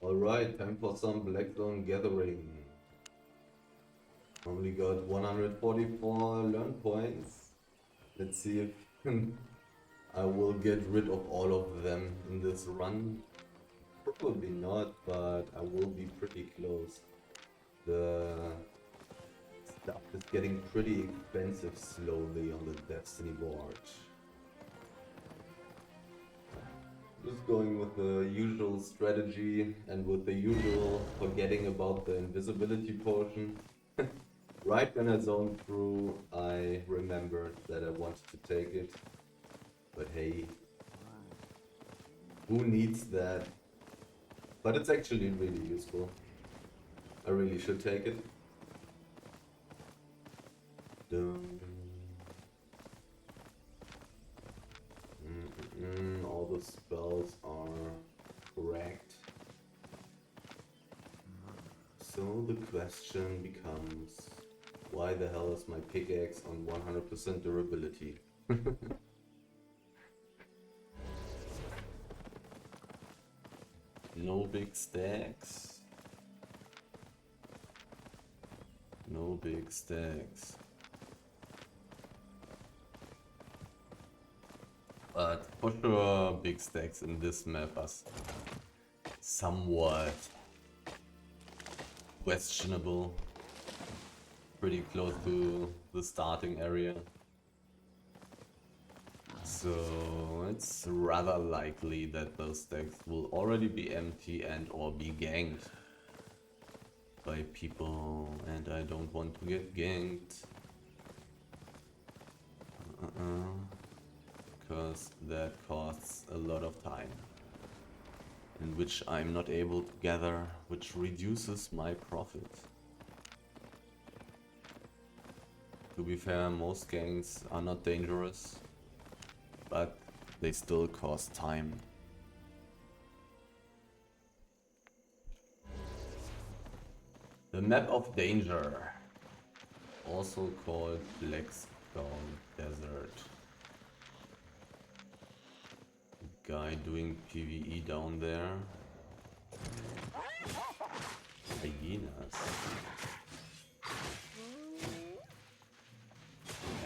Alright, time for some Black Zone Gathering. Only got 144 learn points. Let's see if I will get rid of all of them in this run. Probably not, but I will be pretty close. The stuff is getting pretty expensive slowly on the Destiny board. Just going with the usual strategy and with the usual forgetting about the invisibility potion. Right when I zoned through, I remembered that I wanted to take it. But hey, who needs that? But it's actually really useful. I really should take it. All the spells are correct. So the question becomes, why the hell is my pickaxe on 100% durability? No big stacks. No big stacks. But for sure, big stacks in this map are somewhat questionable. Pretty close to the starting area. So it's rather likely that those stacks will already be empty and or be ganked by people, and I don't want to get ganked. Because that costs a lot of time, in which I'm not able to gather, which reduces my profit. To be fair, most ganks are not dangerous, but they still cost time. The map of danger, also called Black Skull Desert. Guy doing PvE down there. Hyenas.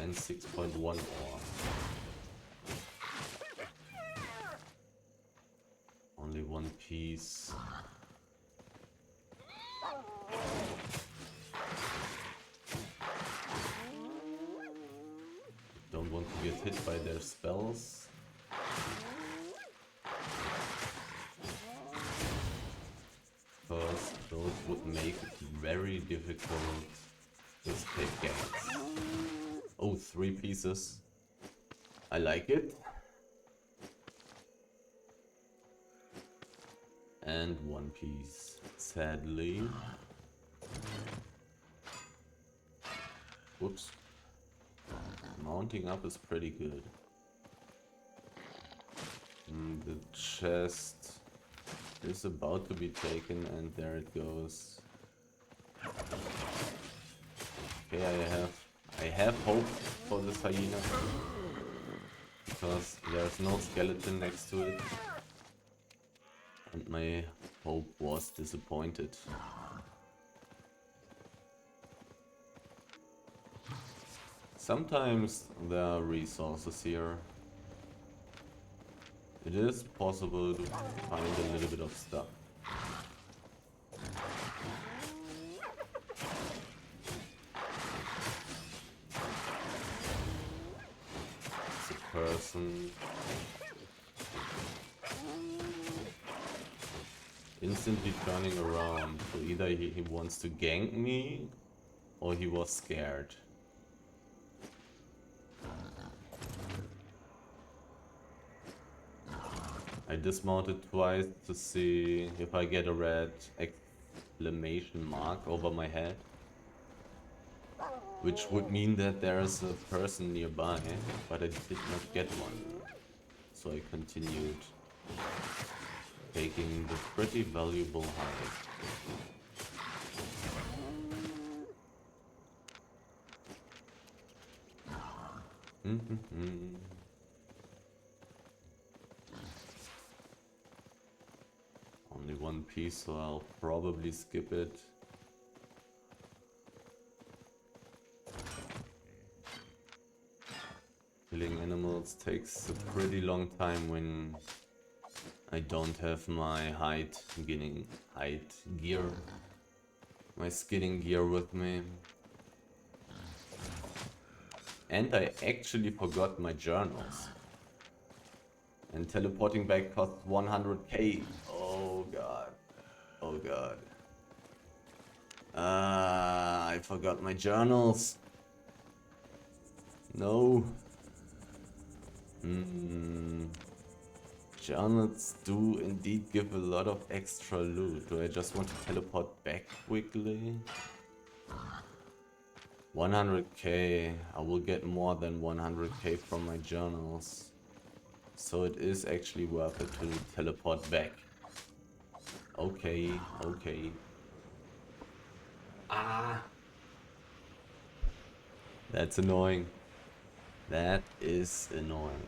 And 6.1 ore. Only one piece. Don't want to get hit by their spells. Because those would make it very difficult to escape ganks. Oh, 3 pieces. I like it. And 1 piece, sadly. Whoops. Mounting up is pretty good. The chest is about to be taken, and there it goes. Okay, I have hope for this hyena, because there's no skeleton next to it, and my hope was disappointed. Sometimes there are resources here. It is possible to find a little bit of stuff. It's a person. Instantly turning around. So either he wants to gank me, or he was scared. I dismounted twice to see if I get a red exclamation mark over my head. Which would mean that there's a person nearby, but I did not get one. So I continued taking the pretty valuable hide. Only one piece, so I'll probably skip it. Killing animals takes a pretty long time when I don't have my my skinning gear with me. And I actually forgot my journals. And teleporting back costs 100k. Oh god. Oh god. I forgot my journals. No. Journals do indeed give a lot of extra loot. Do I just want to teleport back quickly? 100k. I will get more than 100k from my journals. So it is actually worth it to teleport back. Okay, okay. Ah! That's annoying. That is annoying.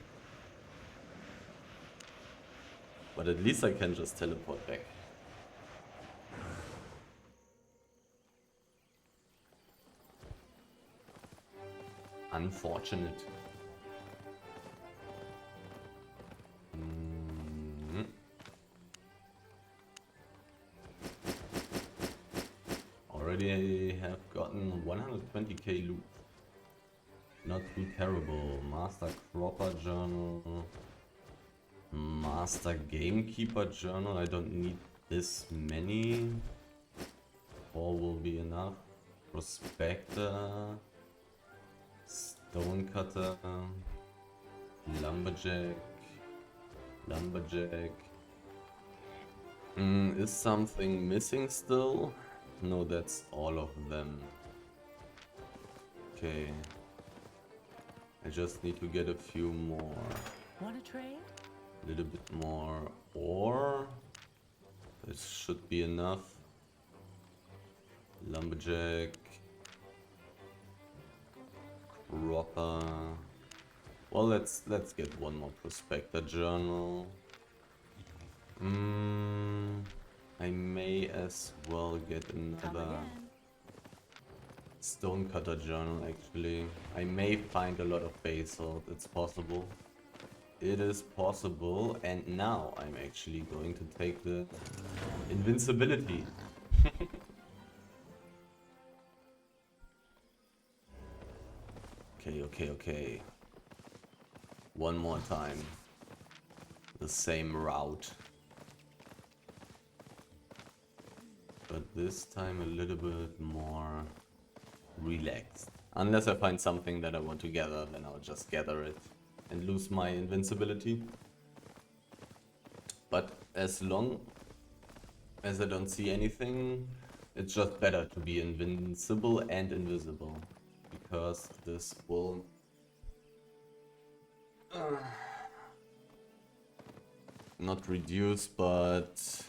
But at least I can just teleport back. Unfortunate. Already have gotten 120k loot. Not too terrible. Master Cropper Journal. Master Gamekeeper Journal. I don't need this many. 4 will be enough. Prospector. Stonecutter. Lumberjack. Lumberjack. Is something missing still? No, that's all of them. Okay. I just need to get a few more. Want to trade? A little bit more ore. This should be enough. Lumberjack. Cropper. Well, let's get one more Prospector Journal. I may as well get another Stonecutter Journal, actually. I may find a lot of basalt, it's possible. It is possible, and now I'm actually going to take the invincibility. Okay. One more time. The same route. But this time a little bit more relaxed. Unless I find something that I want to gather, then I'll just gather it and lose my invincibility. But as long as I don't see anything, it's just better to be invincible and invisible. Because this will... not reduce, but...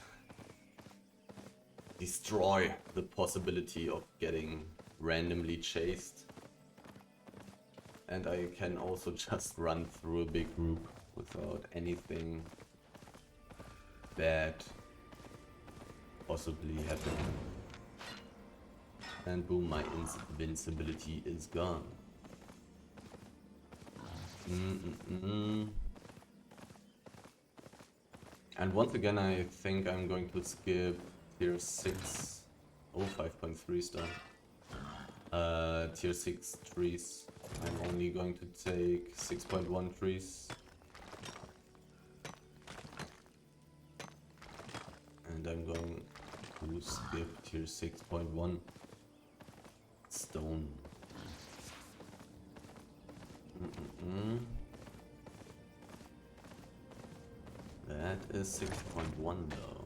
destroy the possibility of getting randomly chased. And I can also just run through a big group without anything bad possibly happening. And boom, my invincibility is gone. And once again, I think I'm going to skip tier 6. Oh, 5.3 star. Tier 6 trees. I'm only going to take 6.1 trees. And I'm going to skip tier 6.1 stone. That is 6.1 though.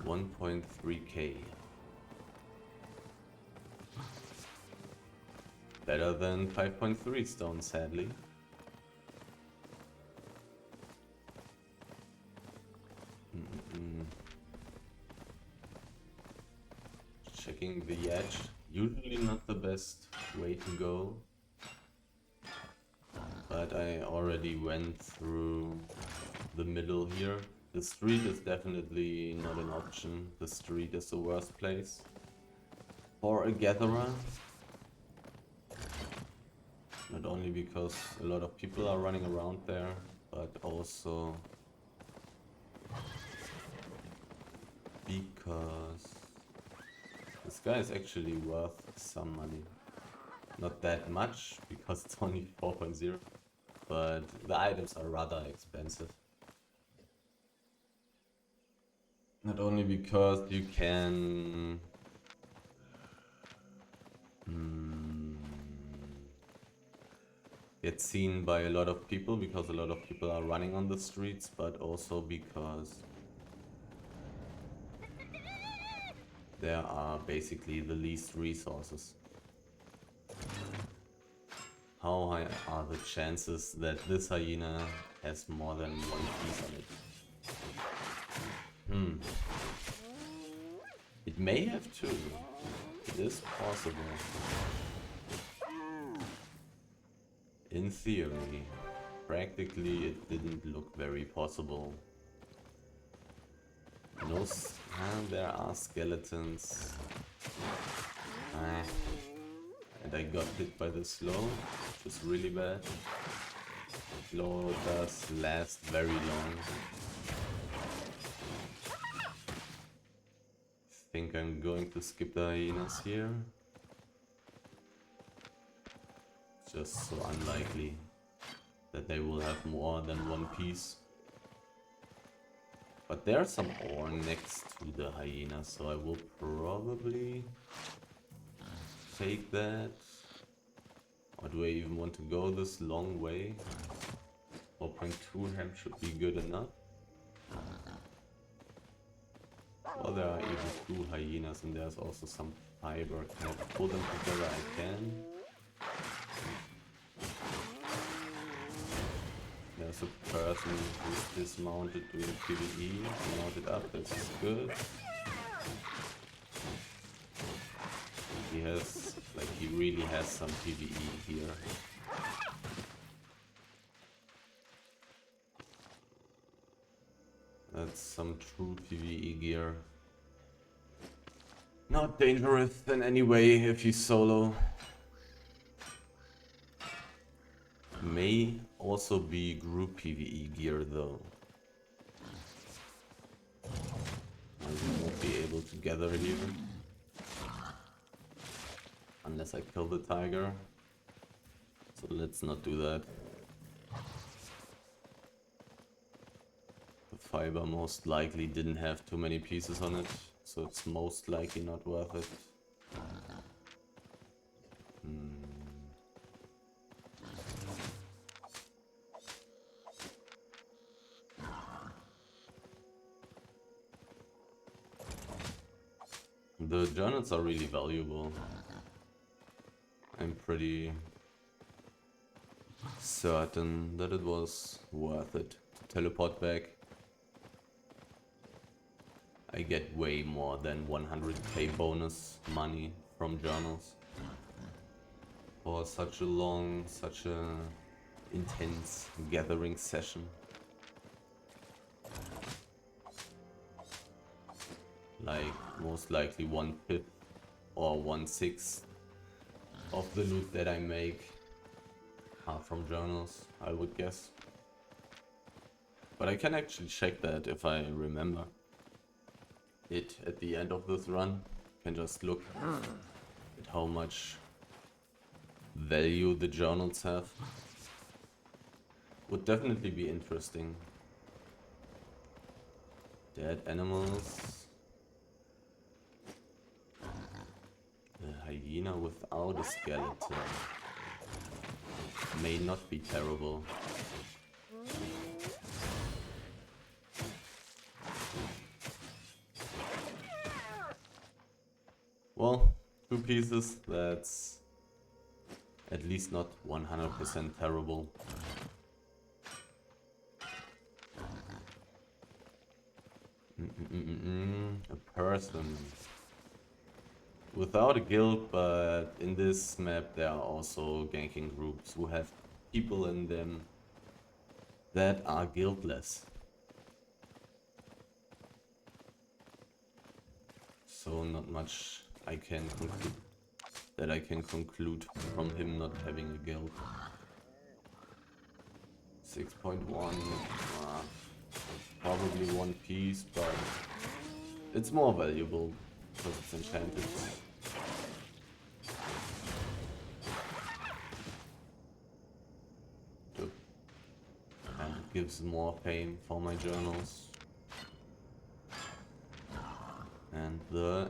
1.3k. Better than 5.3 stone, sadly. Checking the edge. Usually not the best way to go. But I already went through the middle here. The street is definitely not an option. The street is the worst place for a gatherer. Not only because a lot of people are running around there, but also because this guy is actually worth some money. Not that much, because it's only 4.0, but the items are rather expensive. Not only because you can get seen by a lot of people, because a lot of people are running on the streets, but also because there are basically the least resources. How high are the chances that this hyena has more than one piece on it? It may have two. It is possible. In theory. Practically, it didn't look very possible. No, there are skeletons. And I got hit by the slow, which is really bad. Slow does last very long. I think I'm going to skip the hyenas here. It's just so unlikely that they will have more than one piece. But there's some ore next to the hyena, so I will probably take that. Or do I even want to go this long way? 4.2 hem should be good enough. Well, there are even two hyenas, and there's also some fiber. Can I pull them together? I can. There's a person who's dismounted doing PvE. Mounted up, this is good. He has, like, he really has some PvE here. That's some true PvE gear. Not dangerous in any way if you solo. May also be group PvE gear though. I won't be able to gather here. Unless I kill the tiger. So let's not do that. The fiber most likely didn't have too many pieces on it, so it's most likely not worth it. The journals are really valuable. I'm pretty certain that it was worth it to teleport back. I get way more than 100k bonus money from journals for such a long, such a intense gathering session. Like most likely 1/5 or 1/6 of the loot that I make are from journals, I would guess. But I can actually check that if I remember it at the end of this run. Can just look at how much value the journals have. Would definitely be interesting. Dead animals. A hyena without a skeleton may not be terrible. Well, 2 pieces, that's at least not 100% terrible. A person. Without a guild, but in this map there are also ganking groups who have people in them that are guildless. so not much I can conclude from him not having a guild. 6.1, probably one piece, but it's more valuable because it's enchanted. And it gives more fame for my journals. And the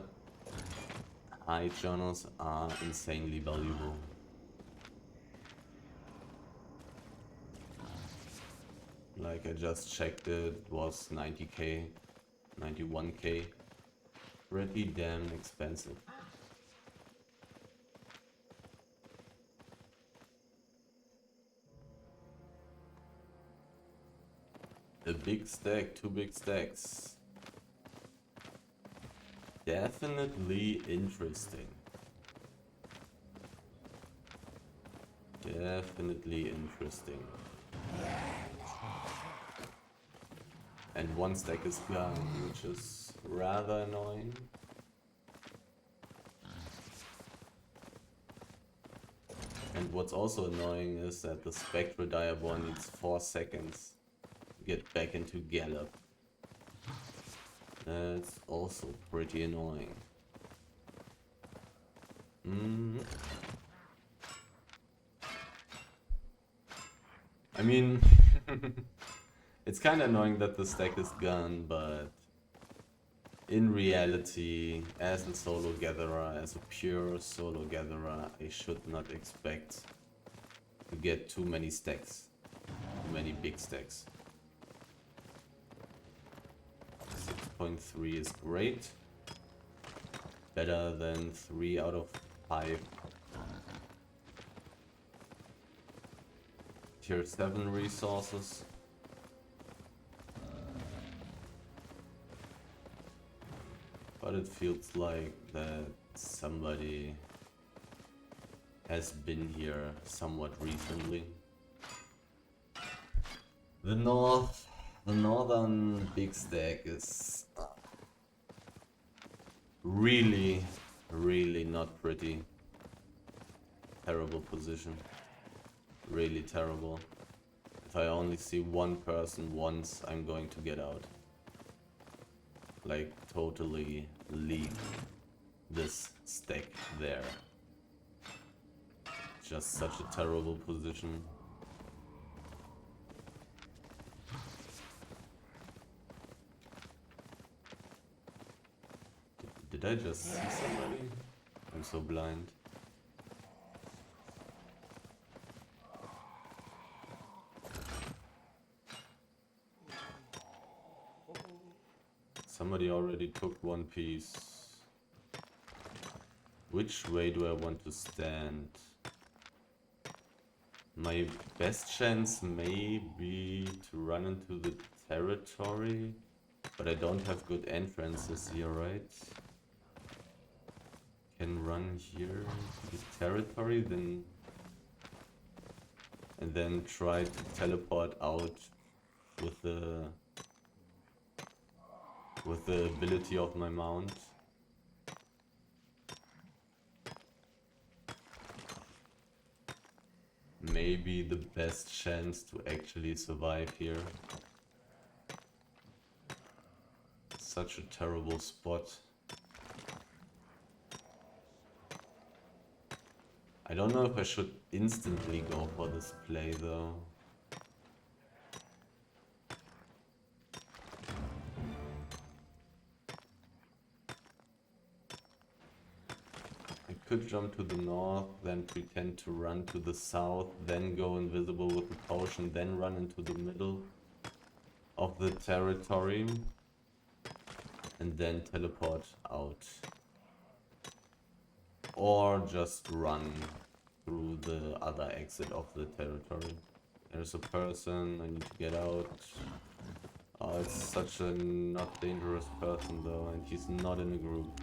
high journals are insanely valuable. Like I just checked it was 90k, 91k. Pretty damn expensive. A big stack, 2 big stacks. Definitely interesting. Definitely interesting. And 1 stack is gone, which is rather annoying. And what's also annoying is that the Spectral Diabor needs 4 seconds to get back into Gallop. That's also pretty annoying. I mean, it's kind of annoying that the stack is gone, but in reality, as a solo gatherer, as a pure solo gatherer, I should not expect to get too many stacks, too many big stacks. 6.3 is great, better than 3 out of 5 tier 7 resources. But it feels like that somebody has been here somewhat recently. The northern big stack is really not pretty. Terrible position. Really terrible. If I only see one person once, I'm going to get out. Like, totally leave this stack there. Just such a terrible position. Did I just see somebody? I'm so blind. Somebody already took 1 piece. Which way do I want to stand? My best chance may be to run into the territory, but I don't have good entrances here, right? Can run here to the territory, then and then try to teleport out with the ability of my mount. Maybe the best chance to actually survive here. Such a terrible spot. I don't know if I should instantly go for this play though. I could jump to the north, then pretend to run to the south, then go invisible with the potion, then run into the middle of the territory, and then teleport out. Or just run through the other exit of the territory. There's a person, I need to get out. Oh, it's such a not dangerous person though, and he's not in a group.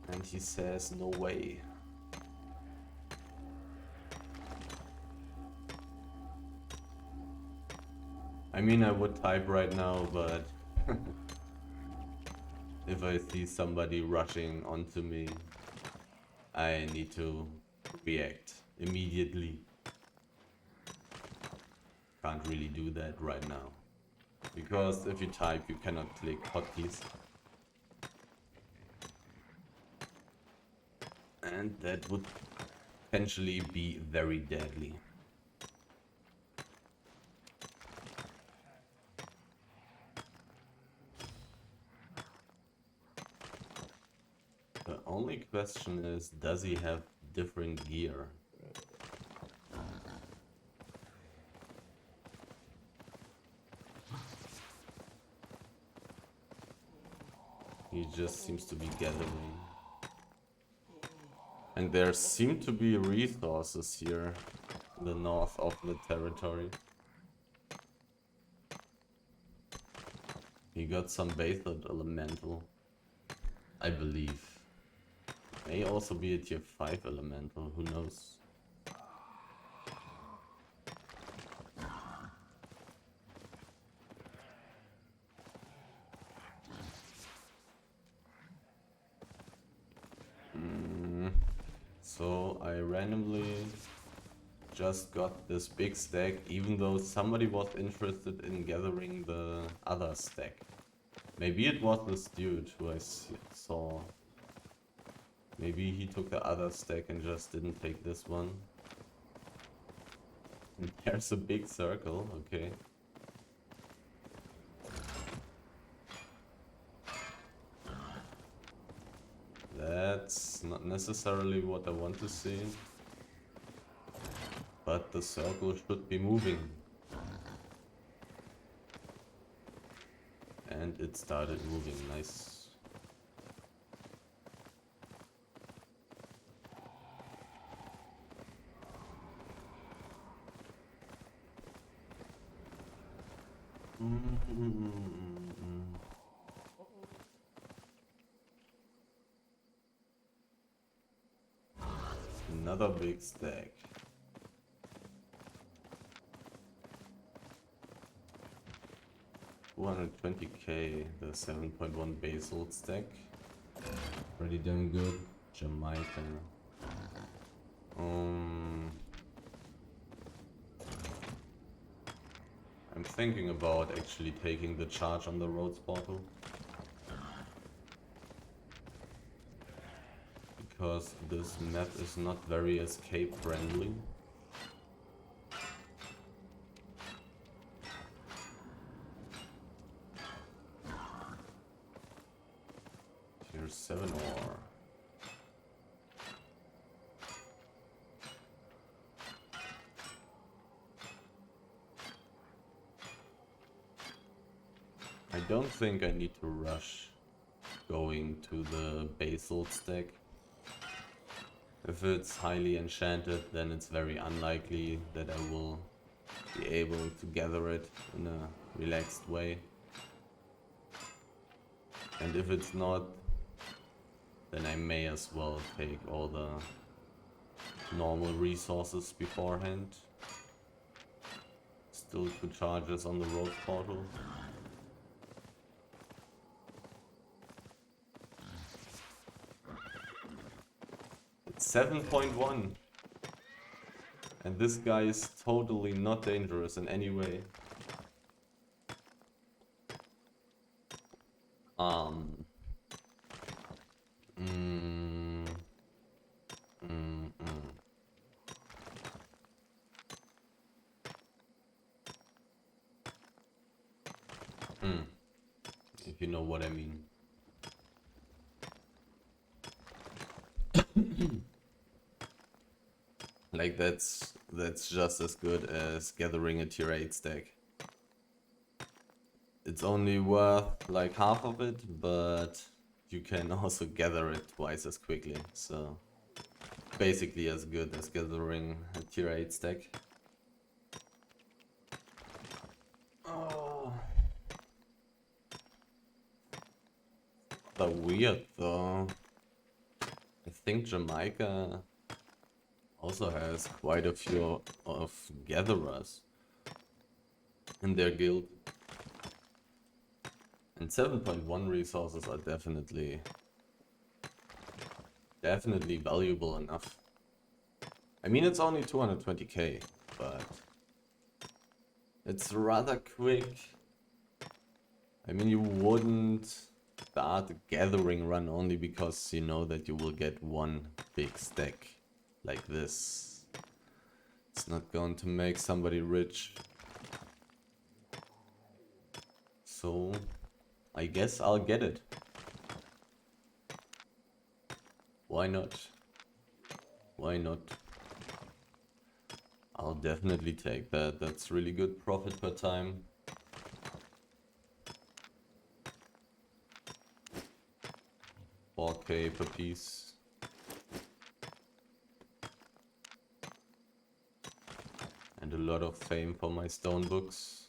And he says no way. I mean, I would type right now, but if I see somebody rushing onto me, I need to react immediately. Can't really do that right now. Because if you type, you cannot click hotkeys. And that would potentially be very deadly. The only question is, does he have different gear? He just seems to be gathering. And there seem to be resources here in the north of the territory. He got some basalt elemental, I believe. May also be a tier 5 elemental, who knows? So I randomly just got this big stack, even though somebody was interested in gathering the other stack. Maybe it was this dude who I saw. Maybe he took the other stack and just didn't take this one. And there's a big circle, okay. That's not necessarily what I want to see. But the circle should be moving. And it started moving, nice. Another big stack. $220k, the 7.1 basalt stack. Pretty damn good. Jamaica. I'm thinking about actually taking the charge on the roads portal. Because this map is not very escape friendly. Tier 7 ore. I don't think I need to rush going to the basalt stack. If it's highly enchanted, then it's very unlikely that I will be able to gather it in a relaxed way. And if it's not, then I may as well take all the normal resources beforehand. Still 2 charges on the road portal. It's 7.1. And this guy is totally not dangerous in any way. If you know what I mean. Like that's just as good as gathering a tier 8 stack. It's only worth like half of it, but you can also gather it twice as quickly. So basically as good as gathering a tier 8 stack. Oh. So weird though. I think Jamaica also has quite a few of gatherers. in their guild. And 7.1 resources are definitely valuable enough. I mean, it's only 220k, but it's rather quick. I mean, you wouldn't start a gathering run only because you know that you will get one big stack like this. It's not going to make somebody rich. So I guess I'll get it. Why not? Why not? I'll definitely take that. That's really good profit per time. $4K per piece. And a lot of fame for my stone books.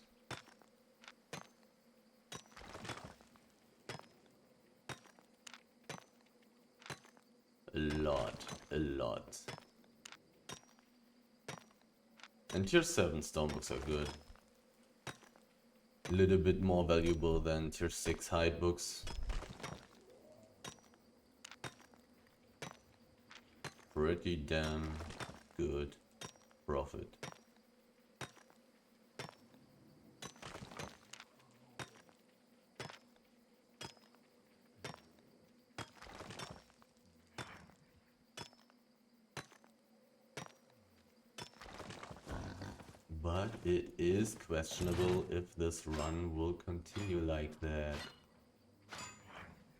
A lot. And tier 7 stone books are good. A little bit more valuable than tier 6 hide books. Pretty damn good profit. But it is questionable if this run will continue like that.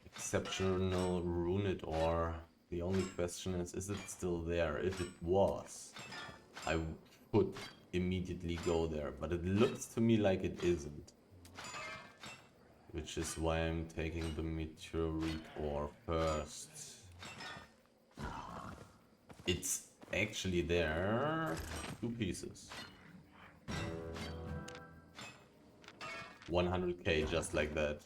Exceptional runed ore. The only question is it still there? If it was, I would immediately go there, but it looks to me like it isn't. Which is why I'm taking the meteorite ore first. It's actually there. 2 pieces. 100k just like that.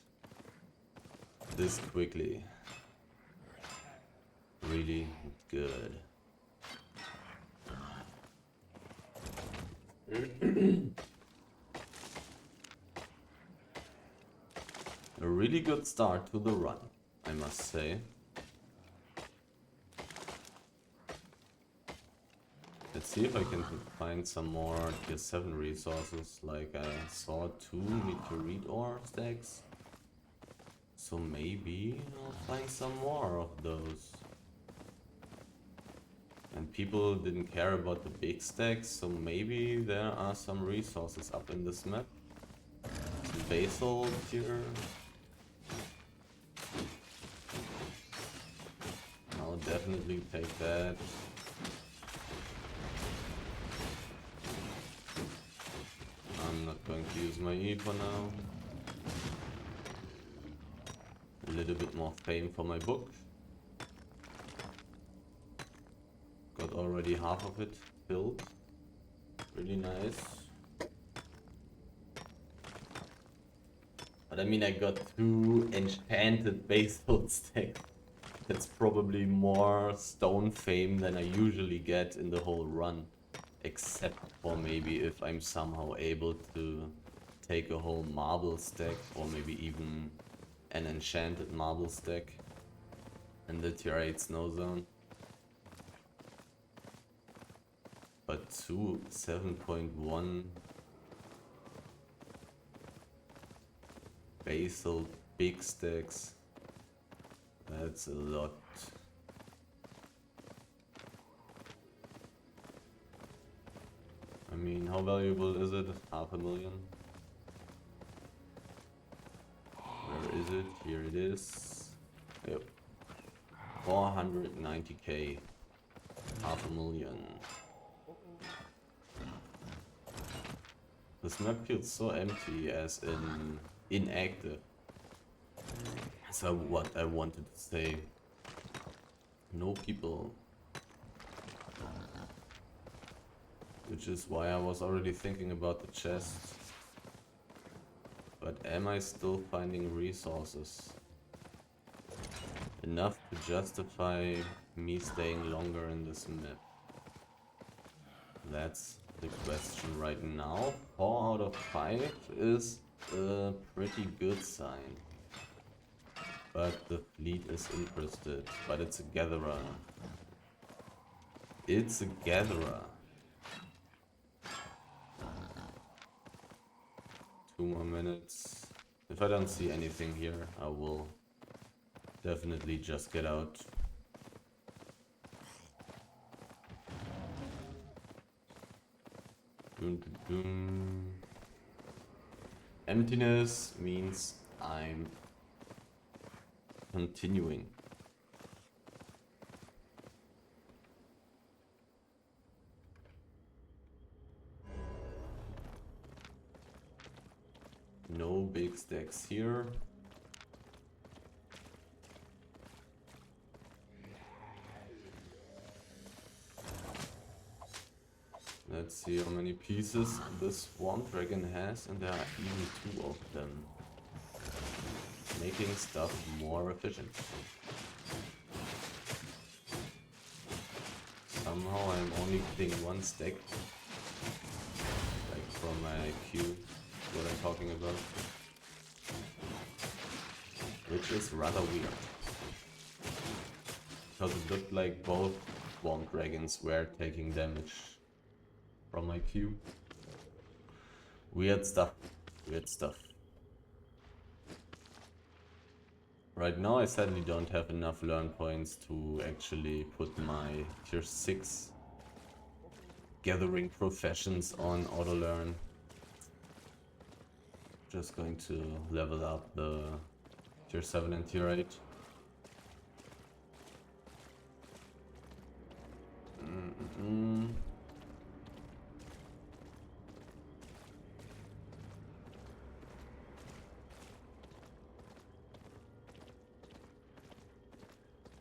This quickly. Really good. A really good start to the run, I must say. Let's see if I can find some more tier 7 resources. Like I saw 2 meteorite ore stacks. So maybe I'll find some more of those. And people didn't care about the big stacks, so maybe there are some resources up in this map. Some basalt here. I'll definitely take that. I'm not going to use my E for now. A little bit more fame for my book. Got already half of it filled. Really nice. But I mean, I got 2 enchanted basalt stacks. That's probably more stone fame than I usually get in the whole run. Except for maybe if I'm somehow able to take a whole marble stack, or maybe even an enchanted marble stack in the tier 8 snow zone. But 7.1 basalt big stacks, that's a lot. I mean, how valuable is it? 500,000? Where is it? Here it is. Yep. 490k. 500,000. This map feels so empty, as in inactive. So what I wanted to say. No people. Which is why I was already thinking about the chest. But am I still finding resources enough to justify me staying longer in this map? That's the question right now. 4 out of 5 is a pretty good sign. But the fleet is interested. But it's a gatherer. It's a gatherer. 2 more minutes. If I don't see anything here, I will definitely just get out. Dun, dun, dun. Emptiness means I'm continuing. No big stacks here. Let's see how many pieces this Swarm Dragon has, and there are even 2 of them. Making stuff more efficient. Somehow I'm only getting 1 stack. Like from my IQ, what I'm talking about. Which is rather weird. Because it looked like both Swarm Dragons were taking damage from my Q. Weird stuff. Weird stuff. Right now I sadly don't have enough learn points to actually put my tier 6 gathering professions on auto learn. Just going to level up the tier 7 and tier 8.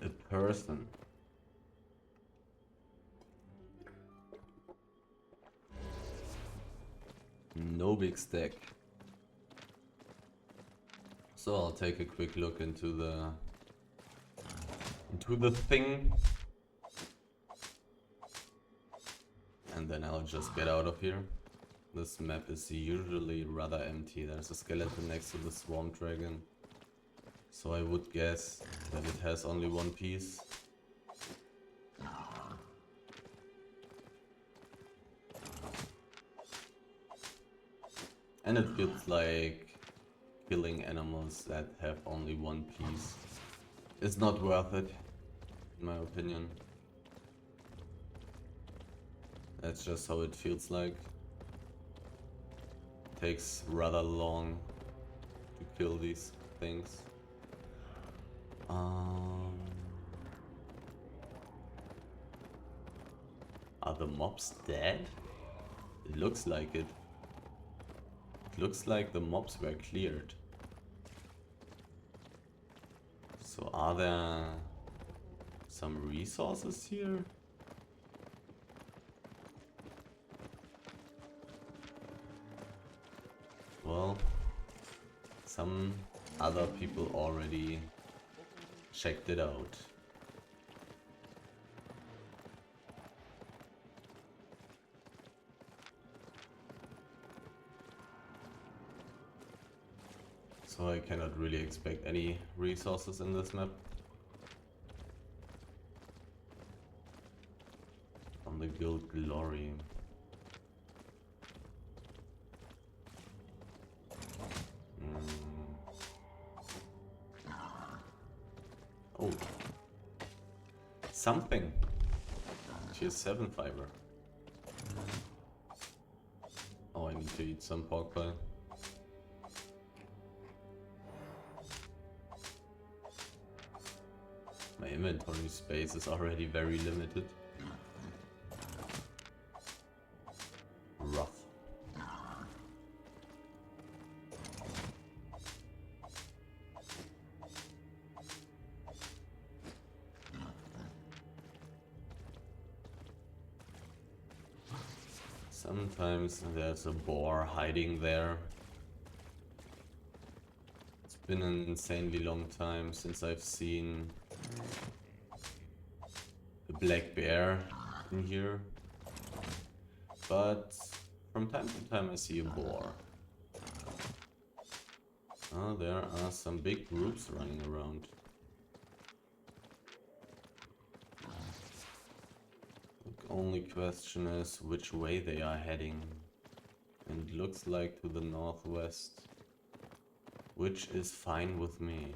A person. No big stack. So I'll take a quick look into the thing. And then I'll just get out of here. This map is usually rather empty. There's a skeleton next to the Swarm Dragon. So I would guess that it has only 1 piece. And it feels like killing animals that have only 1 piece is not worth it, in my opinion. That's just how it feels like. It takes rather long to kill these things. Are the mobs dead? It looks like it. It looks like the mobs were cleared. So are there some resources here? Well, some other people already checked it out. So I cannot really expect any resources in this map. From the Guild Glory. Oh. Something. Tier 7 fiber. Oh, I need to eat some pork pie. My inventory space is already very limited. Rough. Sometimes there's a boar hiding there. It's been an insanely long time since I've seen a black bear in here. but from time to time I see a boar. Oh, there are some big groups running around. The only question is which way they are heading. And it looks like to the northwest, which is fine with me.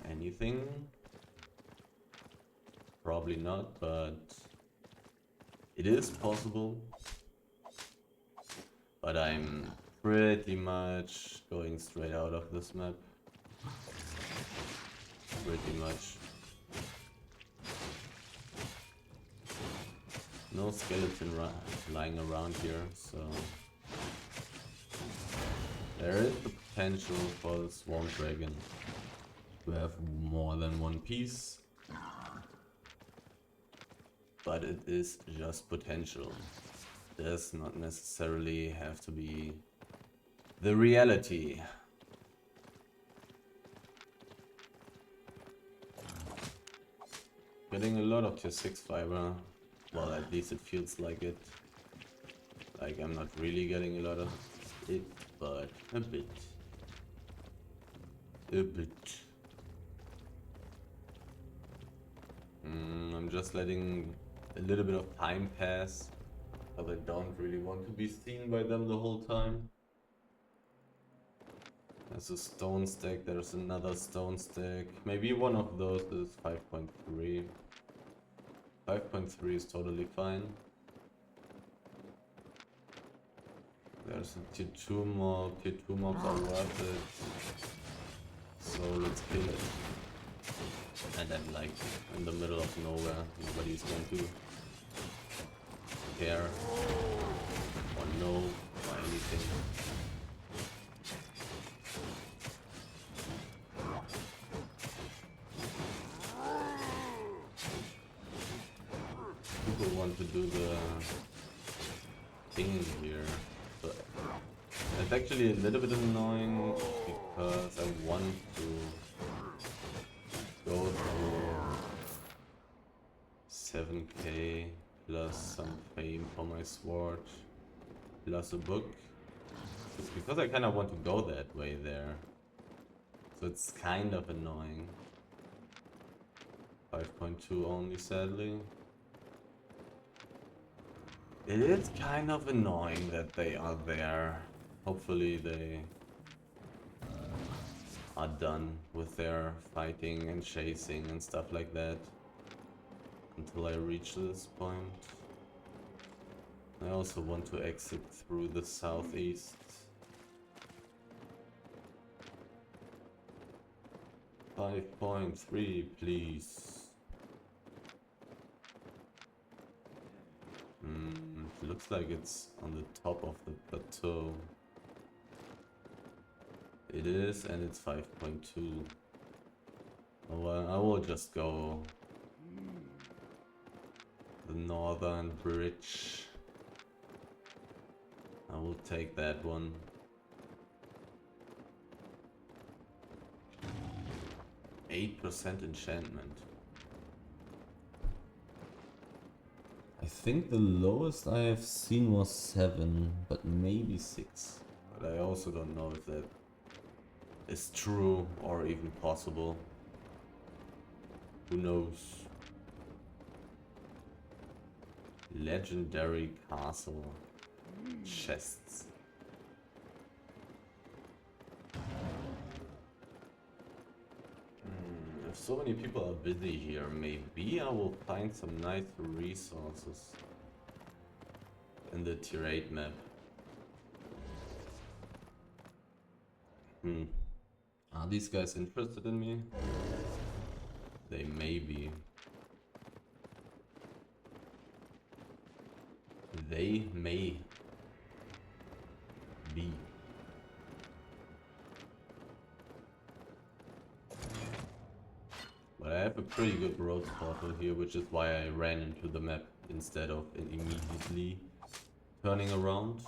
Anything? Probably not, but it is possible. But I'm pretty much going straight out of this map. Pretty much. No skeleton lying around here, so there is the potential for the Swarm Dragon to have more than one piece. But it is just potential. Does not necessarily have to be the reality. Getting a lot of tier 6 fiber. Well, at least it feels like it. Like I'm not really getting a lot of it, but a bit. A bit. I'm just letting a little bit of time pass, but I don't really want to be seen by them the whole time. There's a stone stack, there's another stone stack. Maybe one of those is 5.3. 5.3 is totally fine. There's a tier 2 mob. Tier 2 mobs are worth it. So let's kill it. And then like in the middle of nowhere, nobody's going to care or know or anything. People want to do the thing here, but it's actually a little bit annoying because I want to go through 7k plus some fame for my sword plus a book. It's because I kind of want to go that way there, so it's kind of annoying. 5.2 only, sadly. It is kind of annoying that they are there. Hopefully they are done with their fighting and chasing and stuff like that until I reach this point. I also want to exit through the southeast. 5.3, please. It looks like it's on the top of the plateau. It is, and it's 5.2. Oh, well, I will just go the northern bridge. I will take that one. %8 enchantment. I think the lowest I have seen was 7, but maybe 6. But I also don't know if that is true or even possible. Who knows? Legendary castle chests. If so many people are busy here, maybe I will find some nice resources in the tier 8 map. Are these guys interested in me? They may be. They may be. But I have a pretty good road portal here, which is why I ran into the map instead of immediately turning around.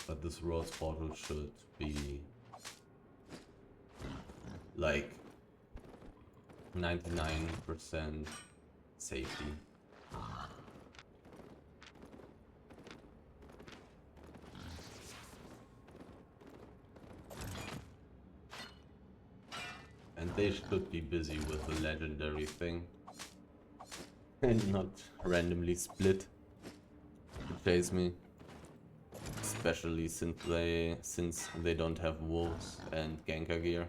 But this Rhodes portal should be like 99% safety. And they should be busy with the legendary thing and not randomly split to chase me. Especially since they don't have wolves and ganker gear.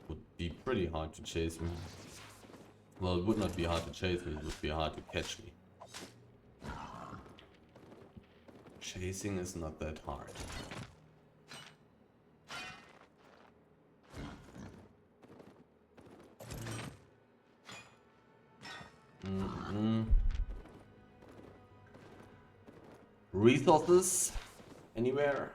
Would be pretty hard to chase me. Well, it would not be hard to chase me, it would be hard to catch me. Chasing is not that hard. Resources? Anywhere?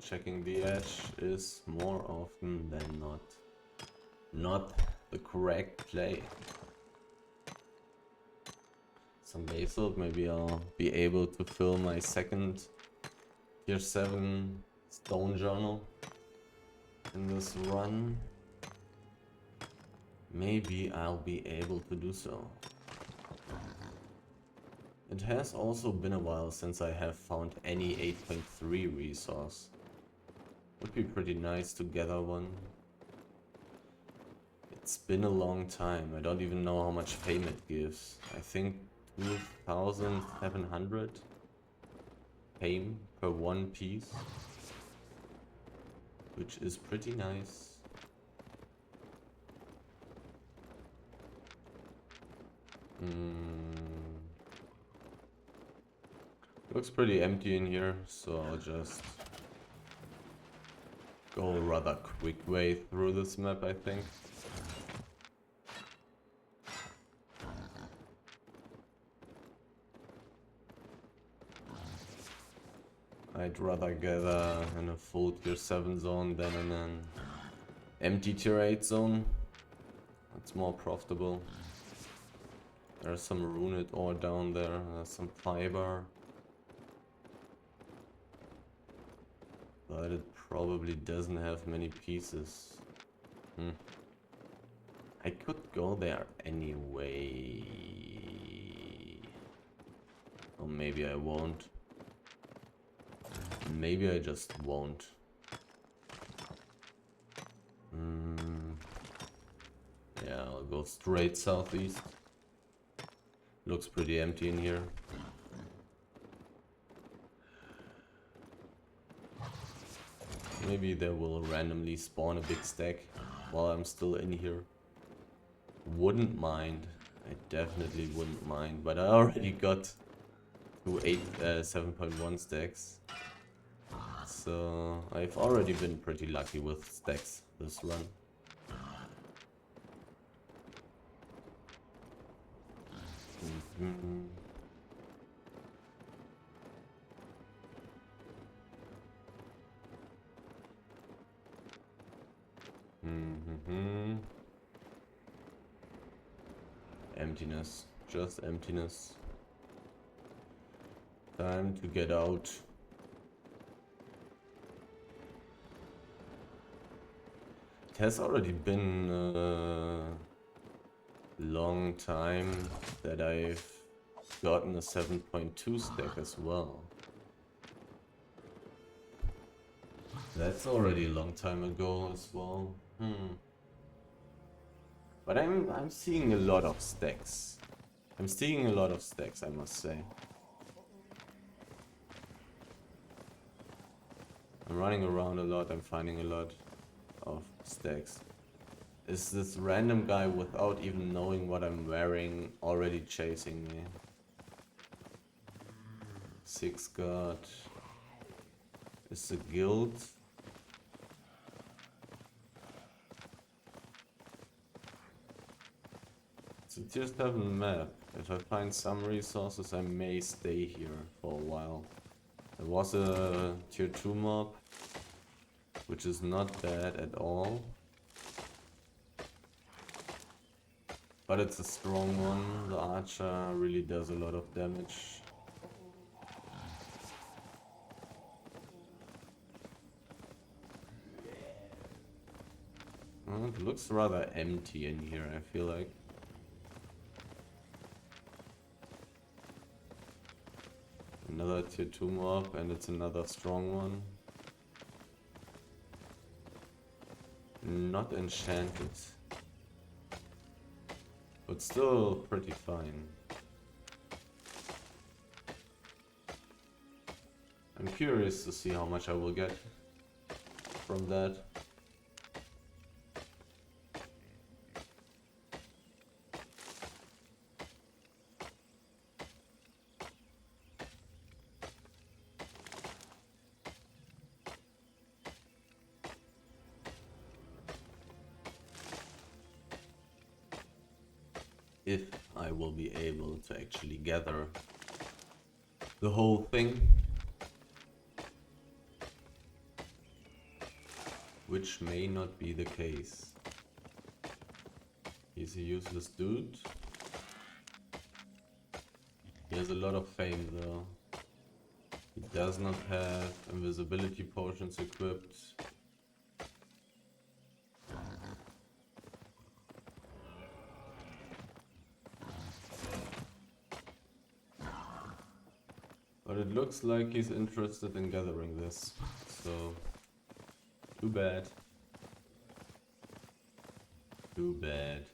Checking the edge is more often than not the correct play. Some basalt, maybe I'll be able to fill my second tier 7 stone journal in this run. Maybe I'll be able to do so. It has also been a while since I have found any 8.3 resource. Would be pretty nice to gather one. It's been a long time. I don't even know how much fame it gives. I think 2,700 fame per one piece, which is pretty nice. Looks pretty empty in here, so I'll just go a rather quick way through this map, I think. I'd rather gather in a full tier 7 zone than in an empty tier 8 zone. It's more profitable. There's some runed ore down there, there's some fiber. But it probably doesn't have many pieces. I could go there anyway. Or maybe I won't. Maybe I just won't. Yeah, I'll go straight southeast. Looks pretty empty in here. Maybe there will randomly spawn a big stack while I'm still in here. Wouldn't mind. I definitely wouldn't mind. But I already got 7.1 stacks. So I've already been pretty lucky with stacks this run. Emptiness, just emptiness. Time to get out. It has already been a long time that I've gotten a 7.2 stack as well. That's already a long time ago as well. But I'm seeing a lot of stacks. I'm seeing a lot of stacks, I must say. I'm running around a lot, I'm finding a lot of stacks. Is this random guy without even knowing what I'm wearing already chasing me? 6 guard. Is the guild? It's a tier 7 map. If I find some resources, I may stay here for a while. There was a tier 2 mob, which is not bad at all. But it's a strong one. The archer really does a lot of damage. It looks rather empty in here, I feel like. Another tier 2 mob, and it's another strong one. Not enchanted. But still pretty fine. I'm curious to see how much I will get from that. If I will be able to actually gather the whole thing, which may not be the case. He's a useless dude. He has a lot of fame though. He does not have invisibility potions equipped. But it looks like he's interested in gathering this, so too bad. Too bad.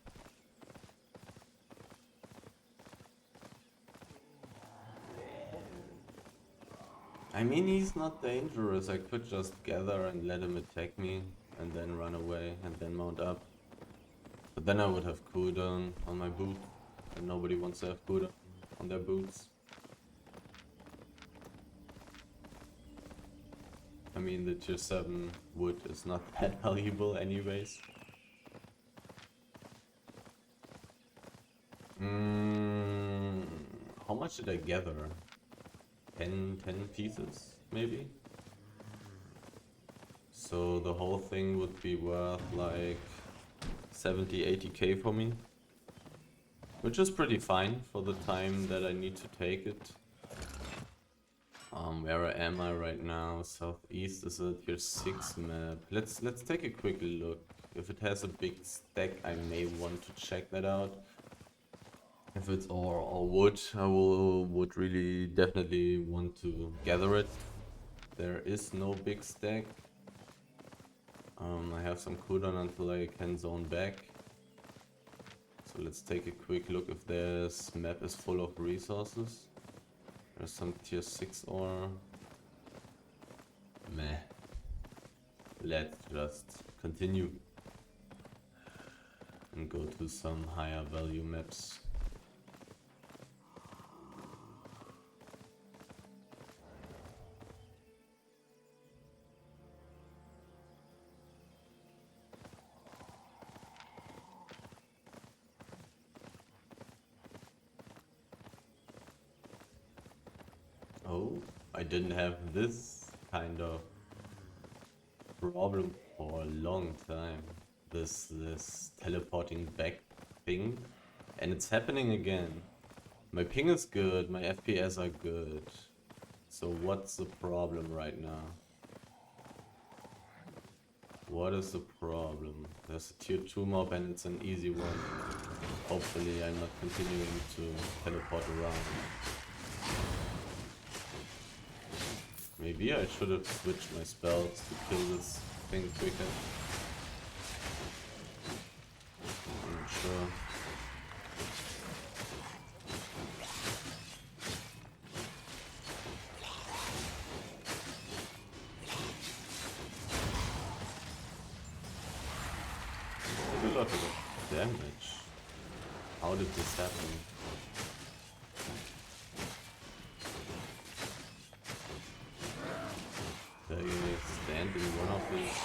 I mean, he's not dangerous. I could just gather and let him attack me and then run away and then mount up. But then I would have cooldown on my boot, and nobody wants to have cooldown on their boots. I mean, the tier 7 wood is not that valuable anyways. How much did I gather? 10 pieces, maybe? So the whole thing would be worth like 70-80k for me. Which is pretty fine for the time that I need to take it. Where am I right now? Southeast is a tier 6 map. Let's take a quick look. If it has a big stack, I may want to check that out. If it's all wood, I would really definitely want to gather it. There is no big stack. I have some cooldown until I can zone back. So let's take a quick look if this map is full of resources. There's some tier 6 ore. Meh. Let's just continue and go to some higher value maps. Oh, I didn't have this kind of problem for a long time. This teleporting back thing. And it's happening again. My ping is good, my FPS are good. So what's the problem right now? What is the problem? There's a tier 2 mob and it's an easy one. Hopefully I'm not continuing to teleport around. Maybe I should have switched my spells to kill this thing quicker. I'm not sure. Did a lot of damage. How did this happen? Did I stand in one of these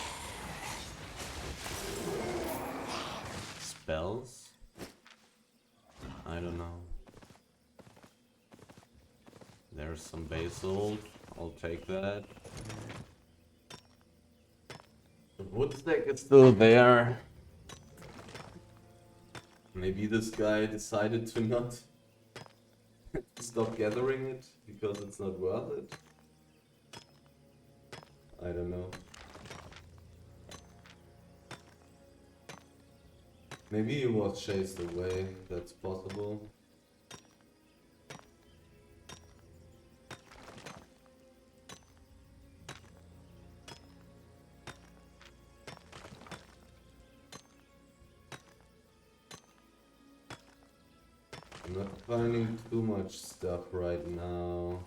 spells? I don't know. There's some basalt. I'll take that. The wood stack is still there. Maybe this guy decided to not stop gathering it because it's not worth it. I don't know. Maybe he was chased away, that's possible. I'm not finding too much stuff right now.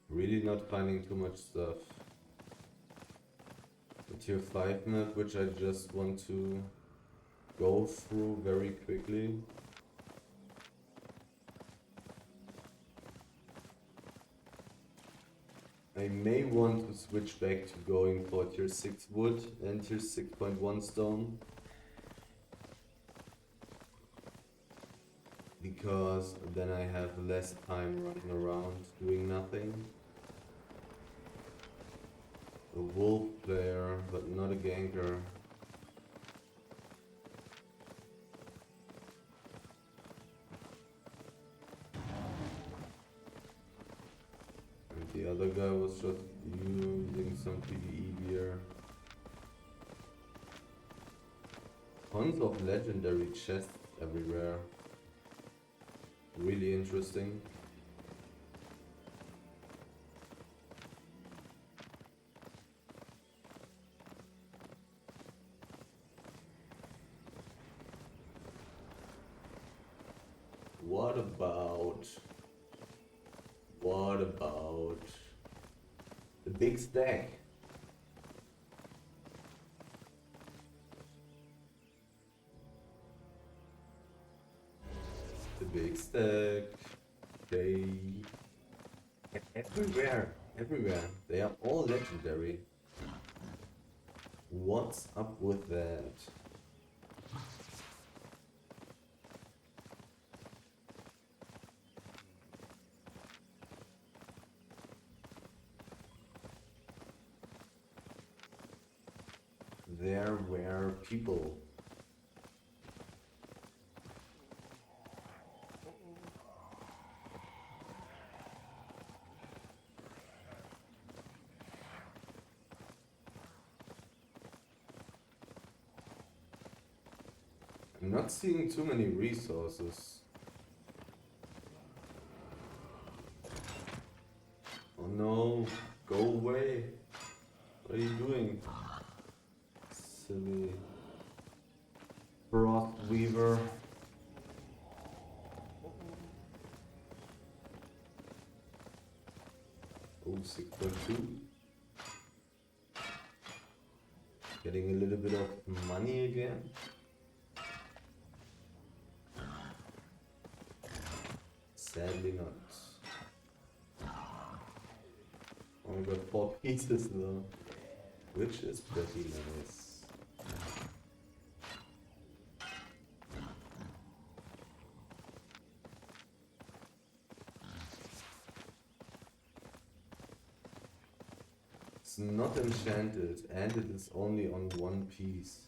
Really not finding too much stuff. The tier 5 map, which I just want to go through very quickly. I may want to switch back to going for tier 6 wood and tier 6.1 stone. Because then I have less time running around doing nothing. A wolf player, but not a ganker. And the other guy was just using some PvE gear. Tons of legendary chests everywhere. Really interesting. What about the big stack? The big stack. Okay. Everywhere. They are all legendary. What's up with that? There were people. I'm not seeing too many resources. Oh no, go away. What are you doing? Silly Frost Weaver. Oh, 6.2. Getting a little bit of money again. Sadly not. Only got 4 pieces though, which is pretty nice. It's not enchanted and it is only on 1 piece.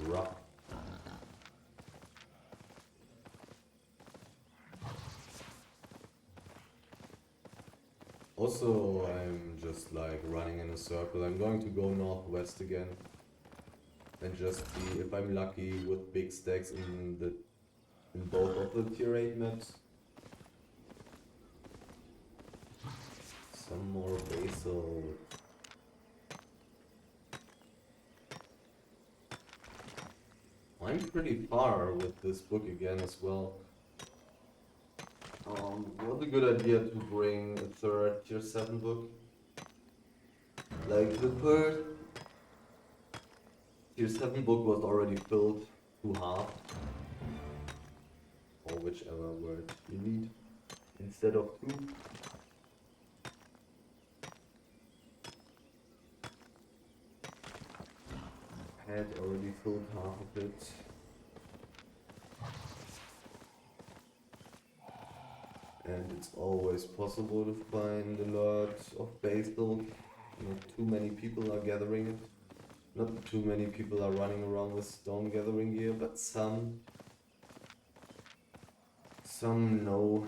Rough. Also, I'm just like running in a circle. I'm going to go northwest again and just see if I'm lucky with big stacks in both of the tier 8 maps. Some more basil. I'm pretty far with this book again as well. Was a good idea to bring a third tier 7 book. Like the first tier 7 book was already filled to half. Or whichever word you need instead of 2. had already filled half of it. And it's always possible to find a lot of basalt. Not too many people are gathering it. Not too many people are running around with stone gathering gear, but some know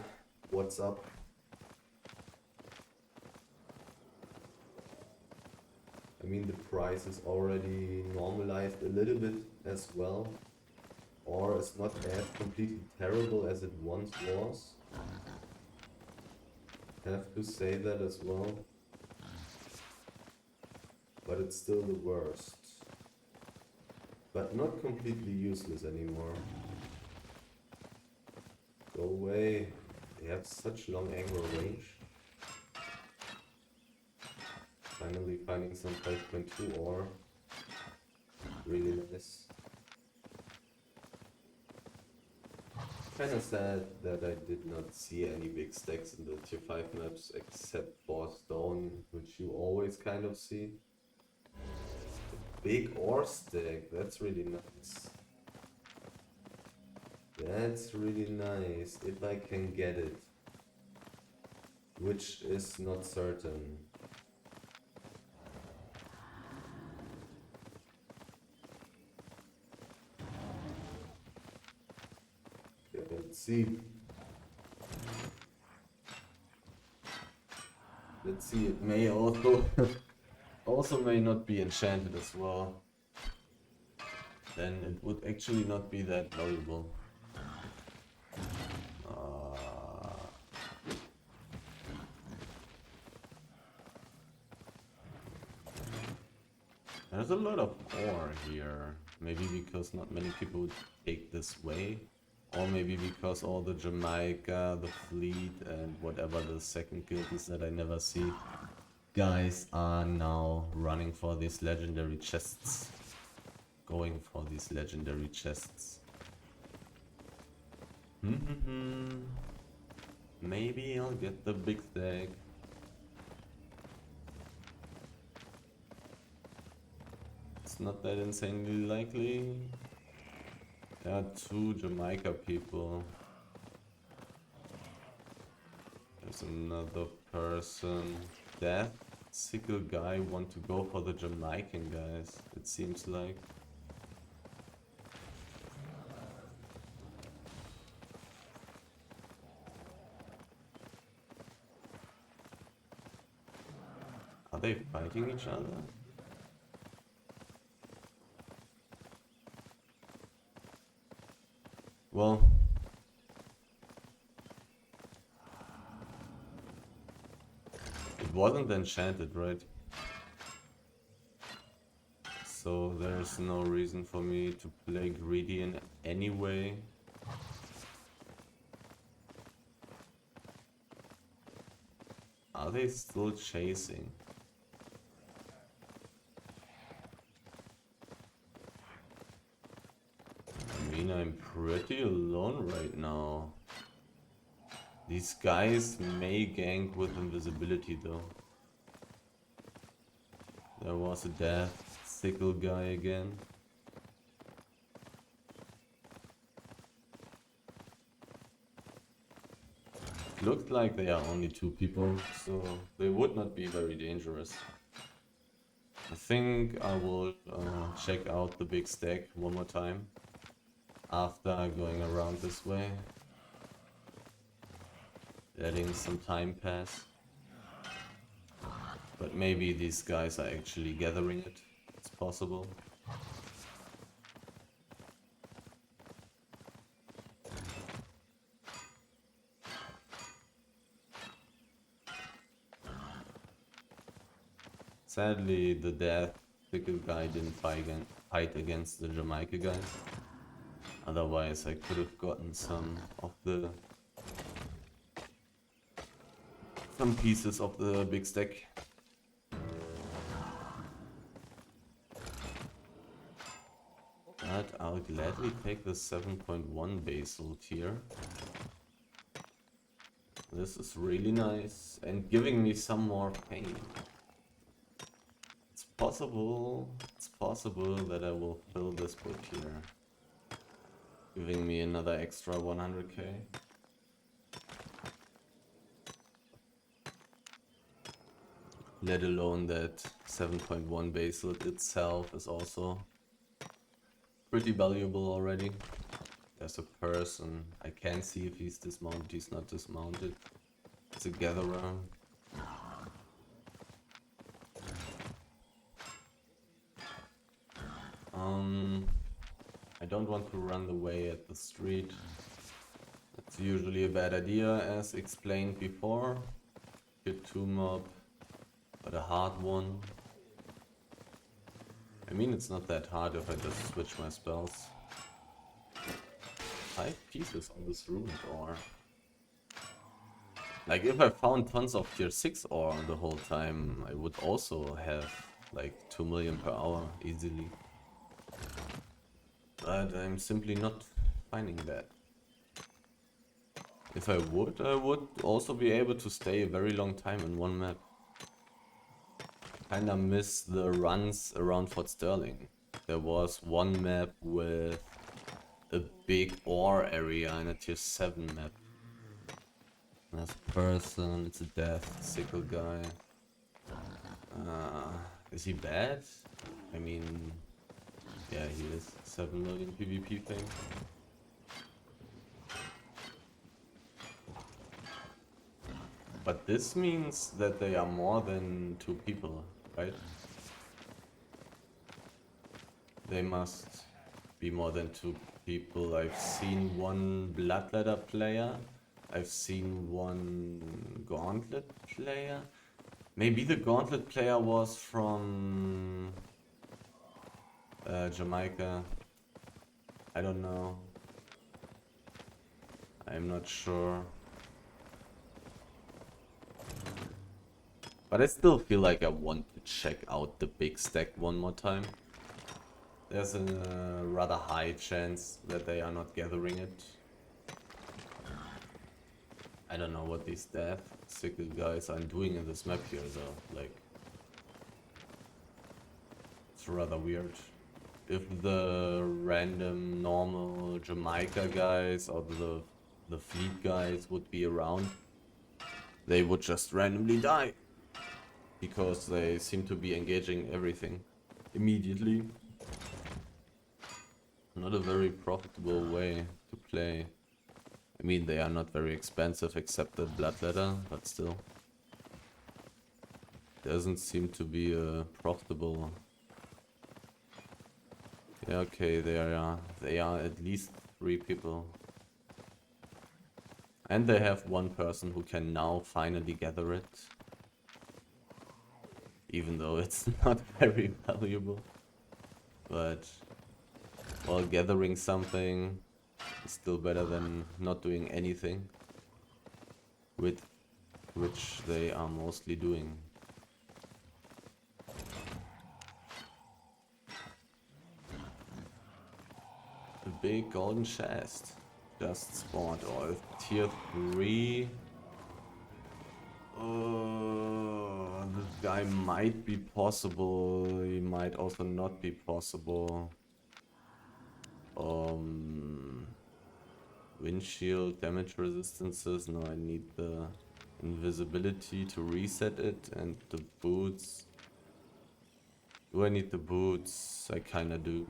what's up. I mean, the price is already normalized a little bit as well, or it's not as completely terrible as it once was. Have to say that as well, but it's still the worst. But not completely useless anymore. Go away. They have such long angle range. Finally finding some 5.2 ore. Really nice. Kinda sad that I did not see any big stacks in the tier 5 maps except for stone, which you always kind of see. Big ore stack, that's really nice. That's really nice, if I can get it. Which is not certain. Okay, let's see. Let's see, it may also may not be enchanted as well. Then it would actually not be that valuable. There's a lot of ore here. Maybe because not many people would take this way. Or maybe because all the Jamaica, the fleet, and whatever the second guild is that I never see, guys are now running for these legendary chests. Going for these legendary chests. Maybe I'll get the big stack. It's not that insanely likely. There are 2 Jamaica people. There's another person. That sickle guy want to go for the Jamaican guys, it seems like. Are they fighting each other? Well, it wasn't enchanted, right? So there's no reason for me to play greedy in any way. Are they still chasing? I mean, I'm pretty alone right now. These guys may gank with invisibility though. There was a death sickle guy again. Looked like they are only 2 people, so they would not be very dangerous. I think I will check out the big stack one more time after going around this way, letting some time pass. But maybe these guys are actually gathering it. It's possible. Sadly, the death sickle guy didn't fight against the Jamaica guys. Otherwise, I could have gotten some pieces of the big stack. But I'll gladly take the 7.1 basalt here. This is really nice and giving me some more pain. It's possible that I will fill this book here, giving me another extra 100k. Let alone that 7.1 basal itself is also pretty valuable already. There's a person. I can't see if he's dismounted. He's not dismounted. It's a gatherer. I don't want to run away at the street. It's usually a bad idea, as explained before. Tier 2 mob, but a hard one. I mean, it's not that hard if I just switch my spells. 5 pieces on this rune ore. Like, if I found tons of tier 6 ore the whole time, I would also have like 2 million per hour easily. But I'm simply not finding that. If I would also be able to stay a very long time in one map. Kinda miss the runs around Fort Sterling. There was one map with a big ore area in a tier 7 map. There's a person, it's a death, sickle guy. Is he bad? I mean, yeah, he is. 7 million PvP thing. But this means that they are more than 2 people, right? They must be more than 2 people. I've seen one Bloodletter player. I've seen one Gauntlet player. Maybe the Gauntlet player was from Jamaica. I don't know. I'm not sure. But I still feel like I want to check out the big stack one more time. There's a rather high chance that they are not gathering it. I don't know what these death sickle guys are doing in this map here though. Like, it's rather weird. If the random normal Jamaica guys or the fleet guys would be around, they would just randomly die. Because they seem to be engaging everything immediately. Not a very profitable way to play. I mean, they are not very expensive except the Bloodletter, but still. Doesn't seem to be a profitable. Yeah, okay, they are at least 3 people. And they have one person who can now finally gather it. Even though it's not very valuable. But, well, gathering something is still better than not doing anything. With which they are mostly doing. A big golden chest just spawned, or tier 3. This guy might be possible, he might also not be possible. Windshield, damage resistances, no, I need the invisibility to reset it, and the boots. Do I need the boots? I kinda do.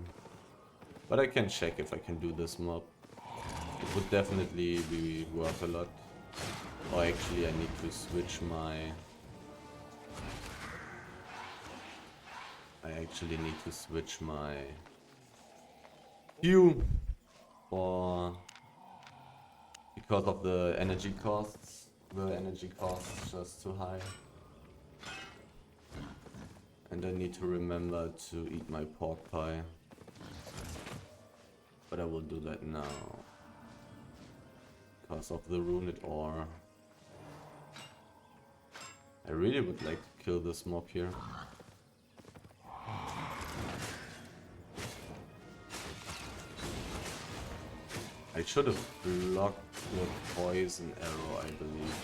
But I can check if I can do this mob. It would definitely be worth a lot. Or actually I need to switch my... I actually need to switch my hue for... because of the energy costs. The energy cost is just too high. And I need to remember to eat my pork pie. But I will do that now. Because of the ruined ore. I really would like to kill this mob here. I should have blocked the poison arrow, I believe.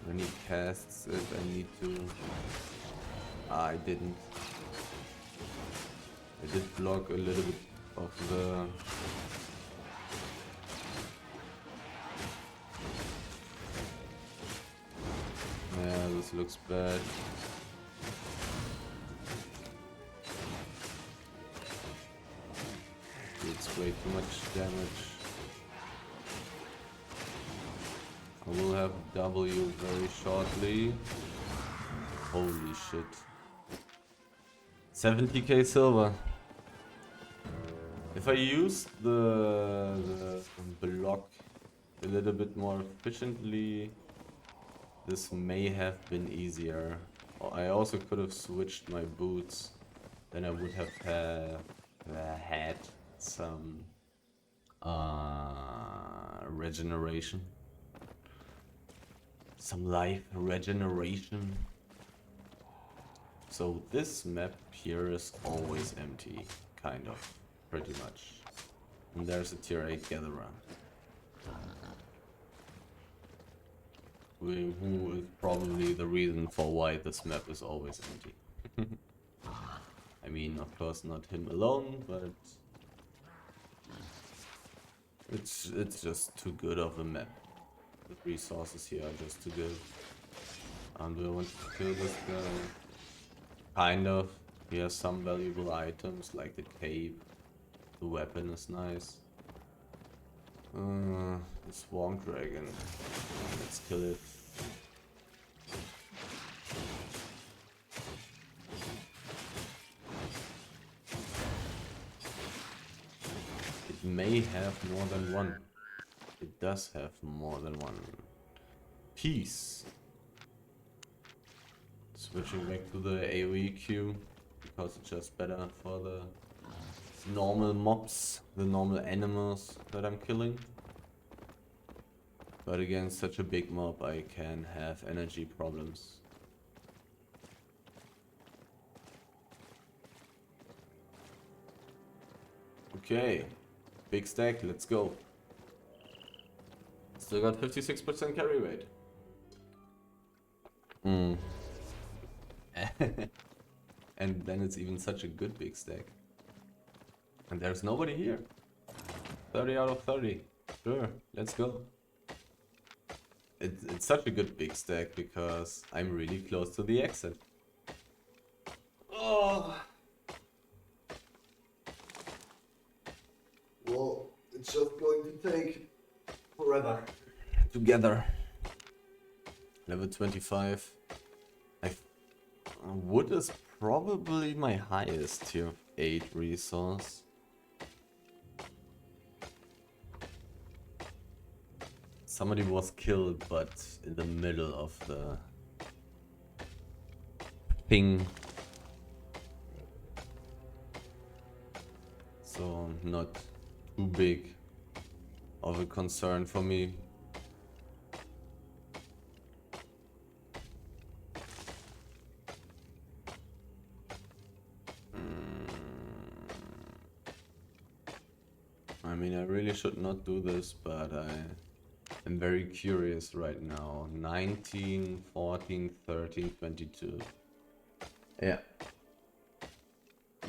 When he casts it, I need to... I didn't. I did block a little bit of the... Yeah, this looks bad. It's way too much damage. I will have W very shortly. Holy shit. 70k silver. If I use the block a little bit more efficiently, this may have been easier. I also could have switched my boots. Then I would have had some regeneration. Some life regeneration. So this map here is always empty, kind of, pretty much. And there's a tier 8 gatherer. Who is probably the reason for why this map is always empty. I mean, of course not him alone, but it's just too good of a map. The resources here are just too good. Do I want to kill this guy? Kind of. He has some valuable items like the cape. The weapon is nice. The Swarm Dragon. Let's kill it. It may have more than one. It does have more than one. Peace. Switching back to the AoE queue because it's just better for the normal mobs, the normal animals that I'm killing. But against such a big mob I can have energy problems. Okay, big stack, let's go. Still got 56% carry rate. And then it's even such a good big stack. And there's nobody here. 30 out of 30. Sure, let's go. It's such a good big stack because I'm really close to the exit. Oh. Well, it's just going to take forever. Together. Level 25. Wood is probably my highest tier 8 resource. Somebody was killed, but in the middle of the thing. So not too big of a concern for me. I mean, I really should not do this, but I'm very curious right now. 19, 14, 13, 22. Yeah.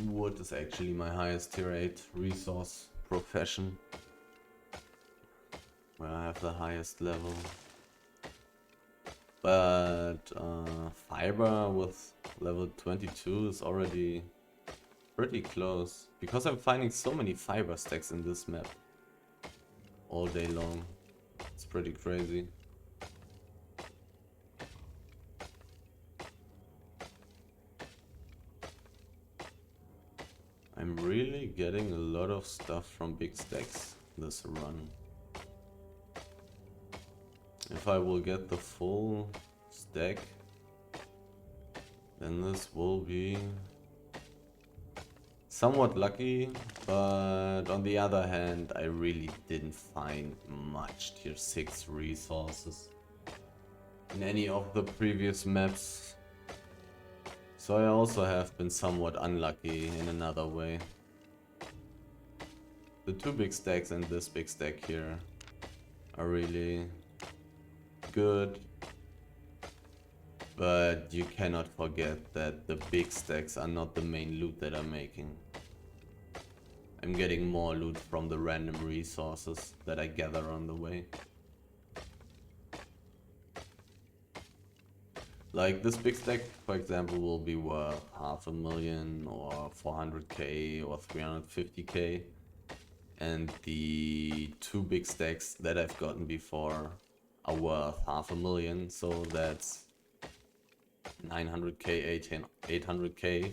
Wood is actually my highest tier 8 resource profession. Where I have the highest level. But fiber with level 22 is already pretty close. Because I'm finding so many fiber stacks in this map. All day long. It's pretty crazy. I'm really getting a lot of stuff from big stacks this run. If I will get the full stack, then this will be somewhat lucky, but on the other hand, I really didn't find much tier 6 resources in any of the previous maps. So I also have been somewhat unlucky in another way. The two big stacks and this big stack here are really good. But you cannot forget that the big stacks are not the main loot that I'm making. I'm getting more loot from the random resources that I gather on the way. Like this big stack, for example, will be worth 500,000 or 400k or 350k. And the two big stacks that I've gotten before are worth 500,000, so that's 900k, 800k.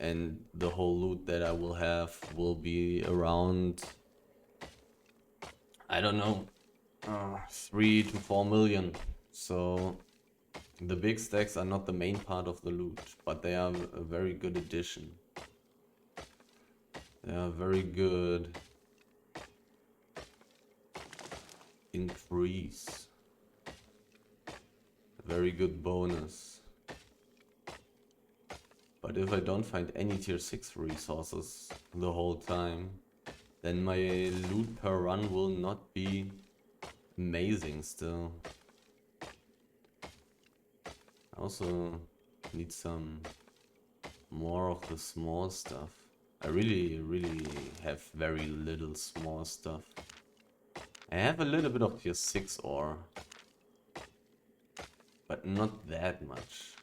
And the whole loot that I will have will be around, I don't know, 3 to 4 million. So the big stacks are not the main part of the loot, but they are a very good addition. They are very good increase. A very good bonus. But if I don't find any tier 6 resources the whole time, then my loot per run will not be amazing still. I also need some more of the small stuff. I really have very little small stuff. I have a little bit of tier 6 ore, but not that much.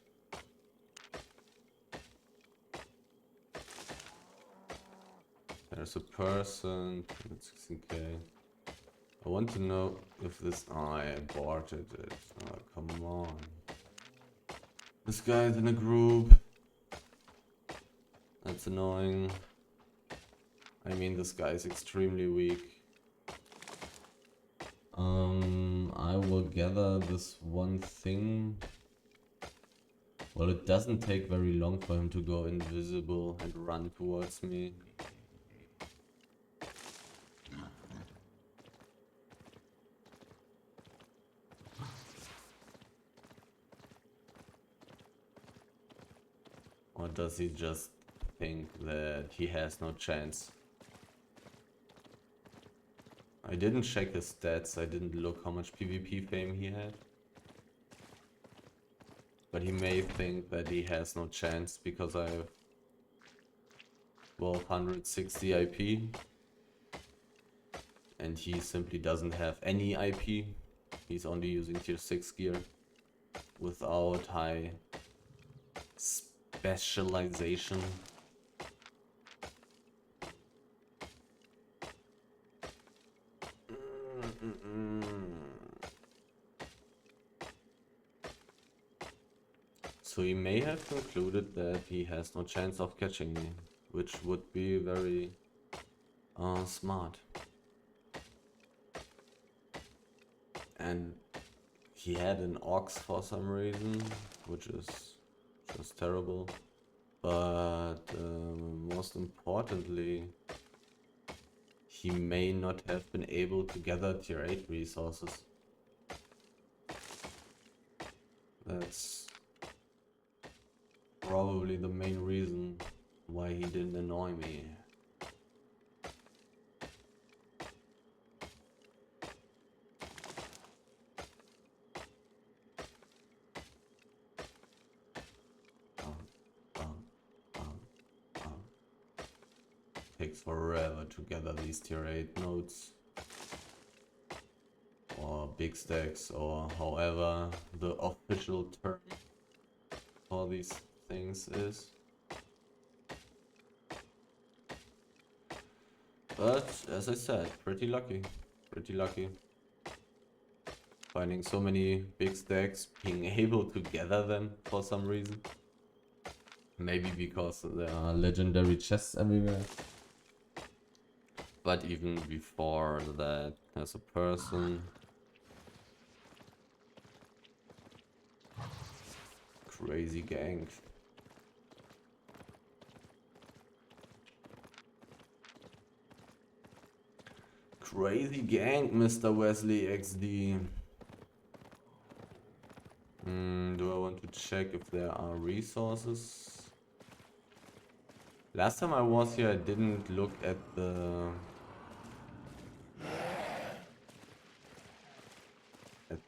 There's a person, 16k. I want to know if this... Oh, I aborted it. Oh, come on. This guy's in a group. That's annoying. I mean, this guy is extremely weak. I will gather this one thing. Well, it doesn't take very long for him to go invisible and run towards me. Or does he just think that he has no chance? I didn't check his stats, I didn't look how much PvP fame he had. But he may think that he has no chance because I have 1260 IP. And he simply doesn't have any IP. He's only using tier 6 gear without high specialization. So he may have concluded that he has no chance of catching me, which would be very smart. And he had an ox for some reason, which is just terrible. But most importantly, he may not have been able to gather tier 8 resources. That's probably the main reason why he didn't annoy me. Takes forever to gather these tier 8 nodes. Or big stacks, or however the official term for these things is. But as I said, pretty lucky. Pretty lucky. Finding so many big stacks, being able to gather them for some reason. Maybe because there are legendary chests everywhere. But even before that, as a person... Crazy gang. Crazy gang, Mr. Wesley XD. Do I want to check if there are resources? Last time I was here, I didn't look at the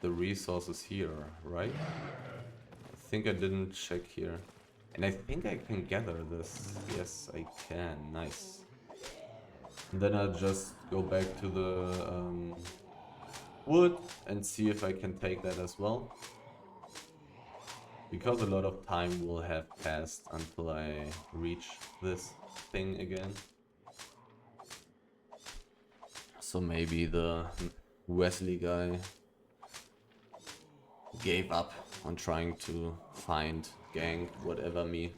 resources here, right? I think I didn't check here. And I think I can gather this. Yes, I can. Nice. And then I'll just go back to the wood and see if I can take that as well. Because a lot of time will have passed until I reach this thing again. So maybe the Wesley guy gave up on trying to find, gank, whatever me.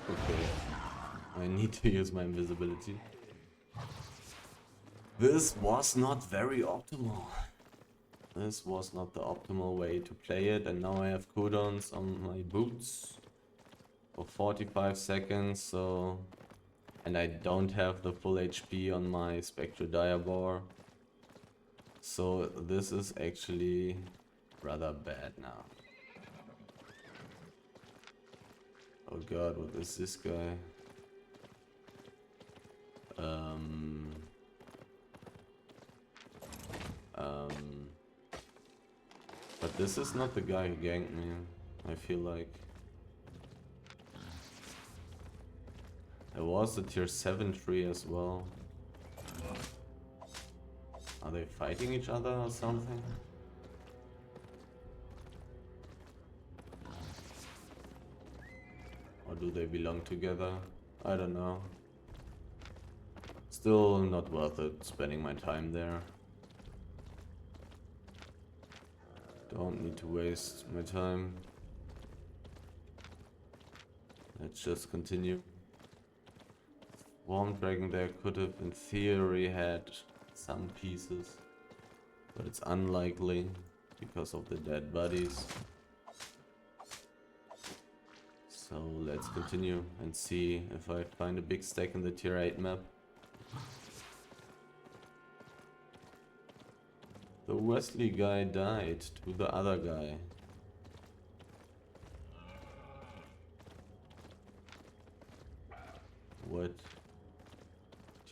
Okay, I need to use my invisibility. This was not very optimal. This was not the optimal way to play it, and now I have cooldowns on my boots for 45 seconds, so... And I don't have the full HP on my Spectral Diabor. So this is actually rather bad now. Oh god, what is this guy? But this is not the guy who ganked me, I feel like. There was a tier 7 tree as well. Are they fighting each other or something? Or do they belong together? I don't know. Still not worth it spending my time there. Don't need to waste my time. Let's just continue. Swarm Dragon there could have in theory had some pieces, but it's unlikely because of the dead bodies. So let's continue and see if I find a big stack in the tier 8 map. The Wesley guy died to the other guy. What?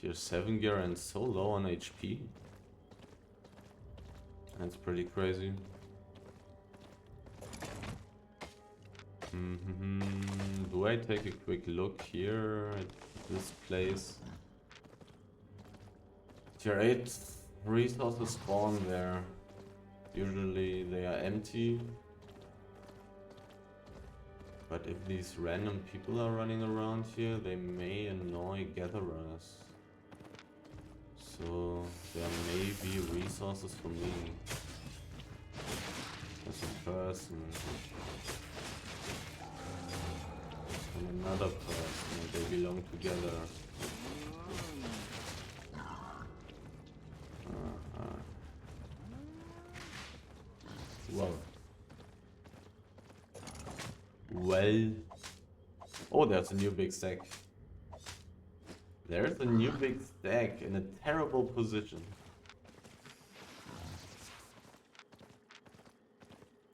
Tier 7 gear and so low on HP? That's pretty crazy. Do I take a quick look here at this place? Tier 8 resources spawn there. Usually they are empty. But if these random people are running around here, they may annoy gatherers. So there may be resources for me as a person. And another person, and they belong together. Well. Well. Oh, there's a new big stack. There's a new big stack in a terrible position.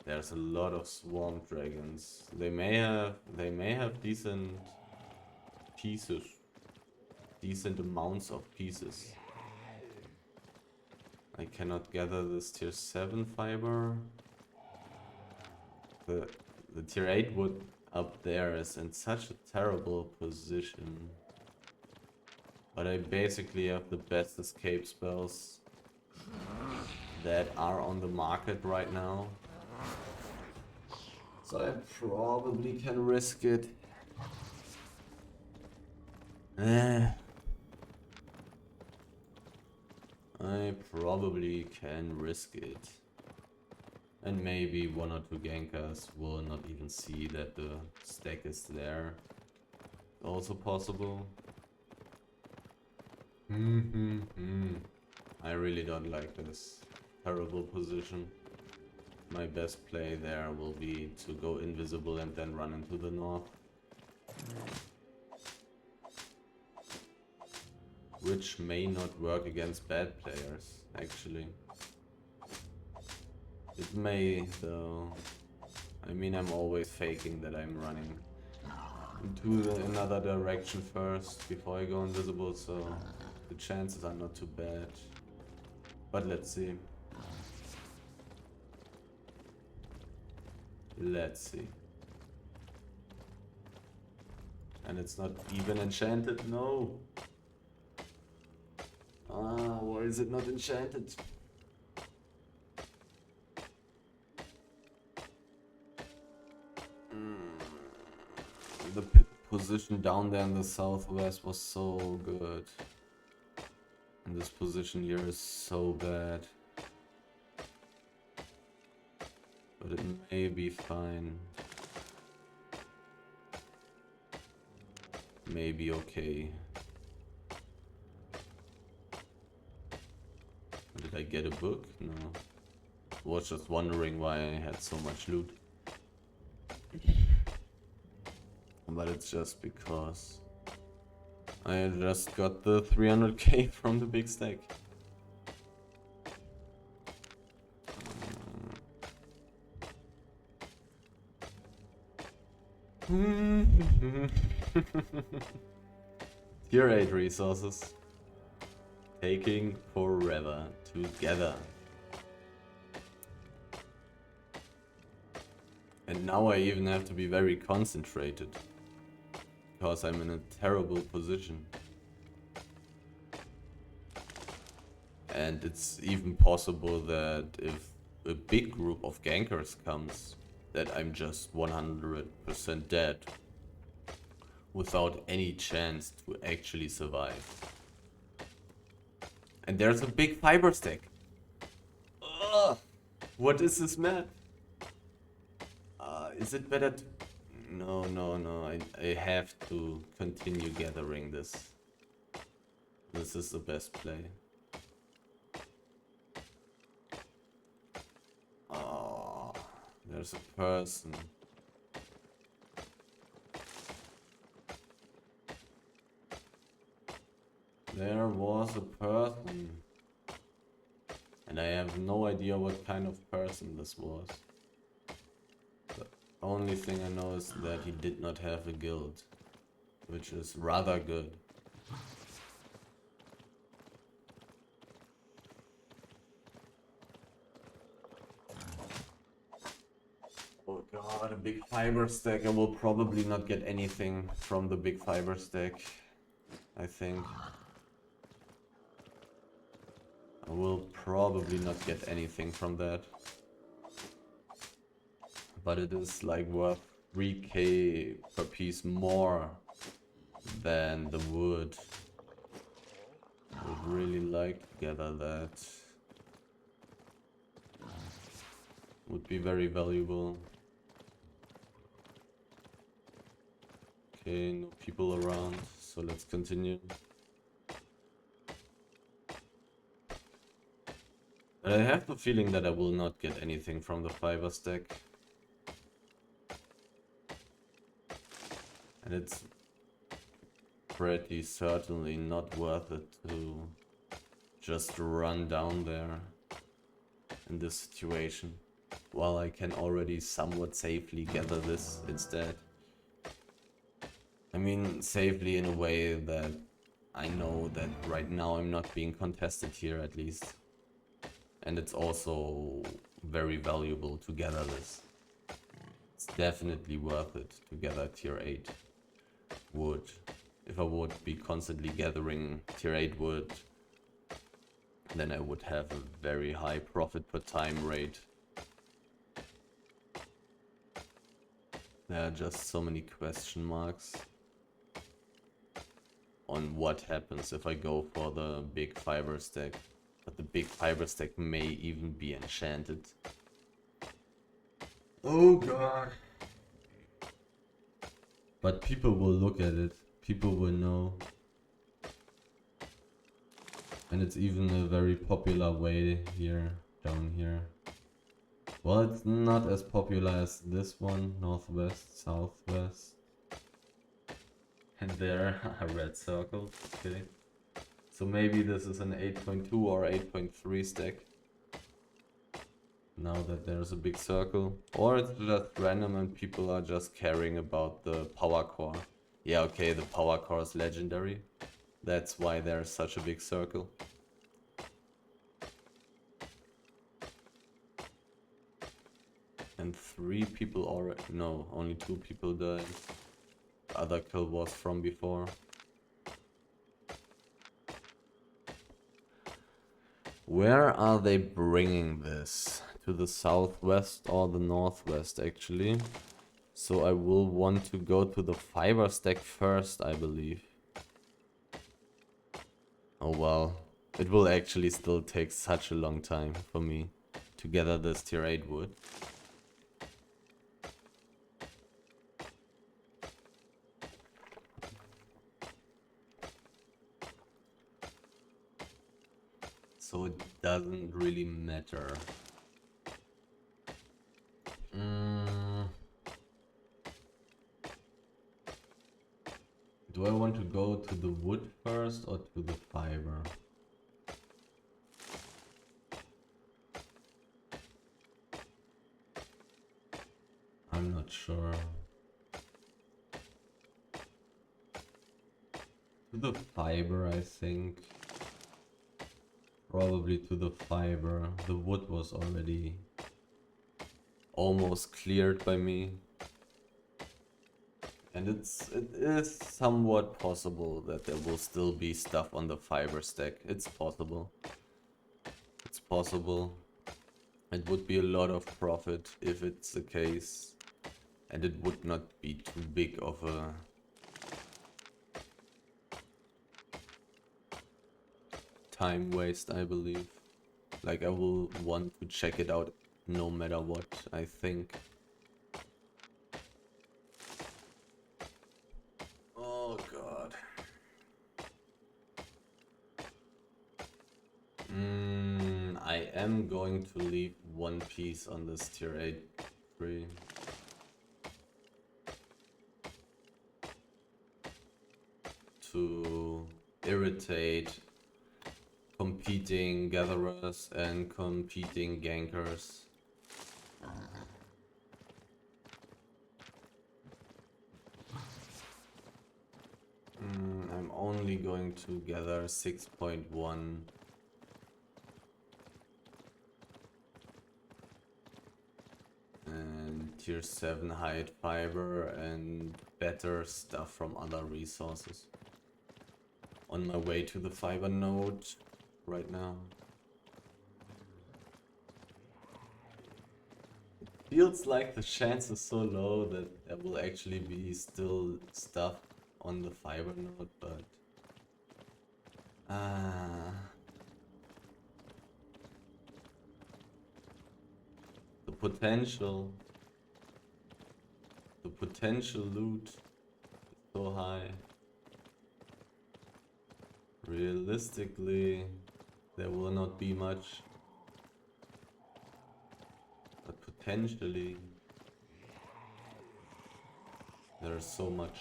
There's a lot of swarm dragons. They may have decent pieces. Decent amounts of pieces. I cannot gather this tier 7 fiber. The tier 8 wood up there is in such a terrible position. But I basically have the best escape spells that are on the market right now. So I probably can risk it. I probably can risk it. And maybe one or two gankers will not even see that the stack is there. Also possible. I really don't like this terrible position. My best play there will be to go invisible and then run into the north. Which may not work against bad players, actually. It may, though. I mean, I'm always faking that I'm running into another direction first before I go invisible, so the chances are not too bad. But let's see. Let's see. And it's not even enchanted, no. Ah, why is it not enchanted? The position down there in the southwest was so good. And this position here is so bad. But it may be fine. Maybe okay. Did I get a book? No. I was just wondering why I had so much loot. But it's just because I just got the 300k from the big stack. Tier 8 resources. Taking forever together. And now I even have to be very concentrated. Because I'm in a terrible position. And it's even possible that if a big group of gankers comes, that I'm just 100% dead. Without any chance to actually survive. And there's a big fiber stack. Ugh, what is this map? Is it better to... No. I have to continue gathering this. This is the best play. Oh, there's a person. There was a person. And I have no idea what kind of person this was. The only thing I know is that he did not have a guild. Which is rather good. Oh god, a big fiber stack. I will probably not get anything from the big fiber stack. I think. I will probably not get anything from that. But it is like worth 3k per piece more than the wood. I would really like to gather that. Would be very valuable. Okay, no people around, so let's continue. But I have the feeling that I will not get anything from the fiber stack. And it's pretty certainly not worth it to just run down there in this situation. While I can already somewhat safely gather this instead. I mean, safely in a way that I know that right now I'm not being contested here at least. And it's also very valuable to gather this. It's definitely worth it to gather tier 8 wood. If I would be constantly gathering tier 8 wood, then I would have a very high profit per time rate. There are just so many question marks on what happens if I go for the big fiber stack. But the big fiber stack may even be enchanted. Oh god. But people will look at it. People will know. And it's even a very popular way here, down here. Well, it's not as popular as this one, northwest, southwest. And there are red circles, okay. So maybe this is an 8.2 or 8.3 stack. now that there's a big circle. Or it's just random and people are just caring about the power core. Yeah, okay, the power core is legendary. That's why there's such a big circle. And 3 people already... No, only 2 people died. The other kill was from before. Where are they bringing this? To the southwest or the northwest, actually. So I will want to go to the fiber stack first, I believe. Oh well. It will actually still take such a long time for me to gather this tier 8 wood. So it doesn't really matter. Do I want to go to the wood first or to the fiber? I'm not sure. To the fiber, I think. Probably to the fiber. The wood was already almost cleared by me. And it is somewhat possible that there will still be stuff on the fiber stack. It's possible. It's possible. It would be a lot of profit if it's the case. And it would not be too big of a time waste, I believe. Like, I will want to check it out no matter what, I think. Oh god. I am going to leave one piece on this tier 8 tree. To irritate competing gatherers and competing gankers. I'm only going to gather 6.1. And tier 7 hide fiber and better stuff from other resources. On my way to the fiber node right now. Feels like the chance is so low that there will actually be still stuff on the fiber node, but the potential loot is so high. Realistically, there will not be much, but potentially there is so much.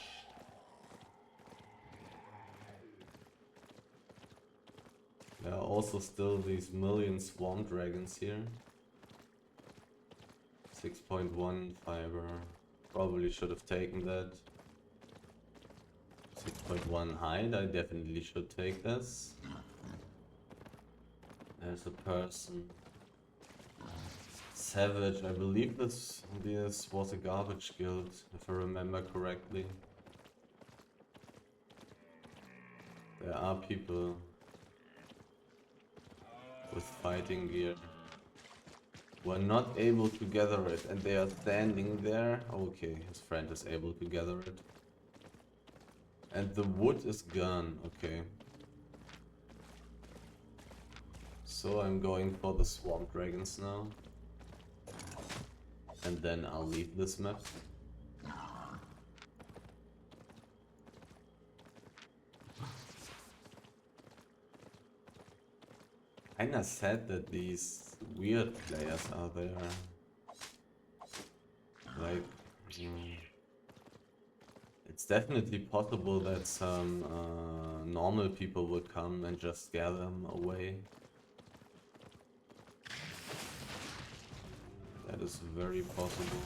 There are also still these million swarm dragons here. 6.1 fiber. Probably should have taken that. 6.1 hide. I definitely should take this. There's a person. Savage. I believe this was a garbage guild, if I remember correctly. There are people with fighting gear who are not able to gather it, and they are standing there. Okay, his friend is able to gather it. And the wood is gone, okay. So I'm going for the swamp dragons now. And then I'll leave this map. Kinda sad that these weird players are there. Like, it's definitely possible that some normal people would come and just scare them away. That is very possible.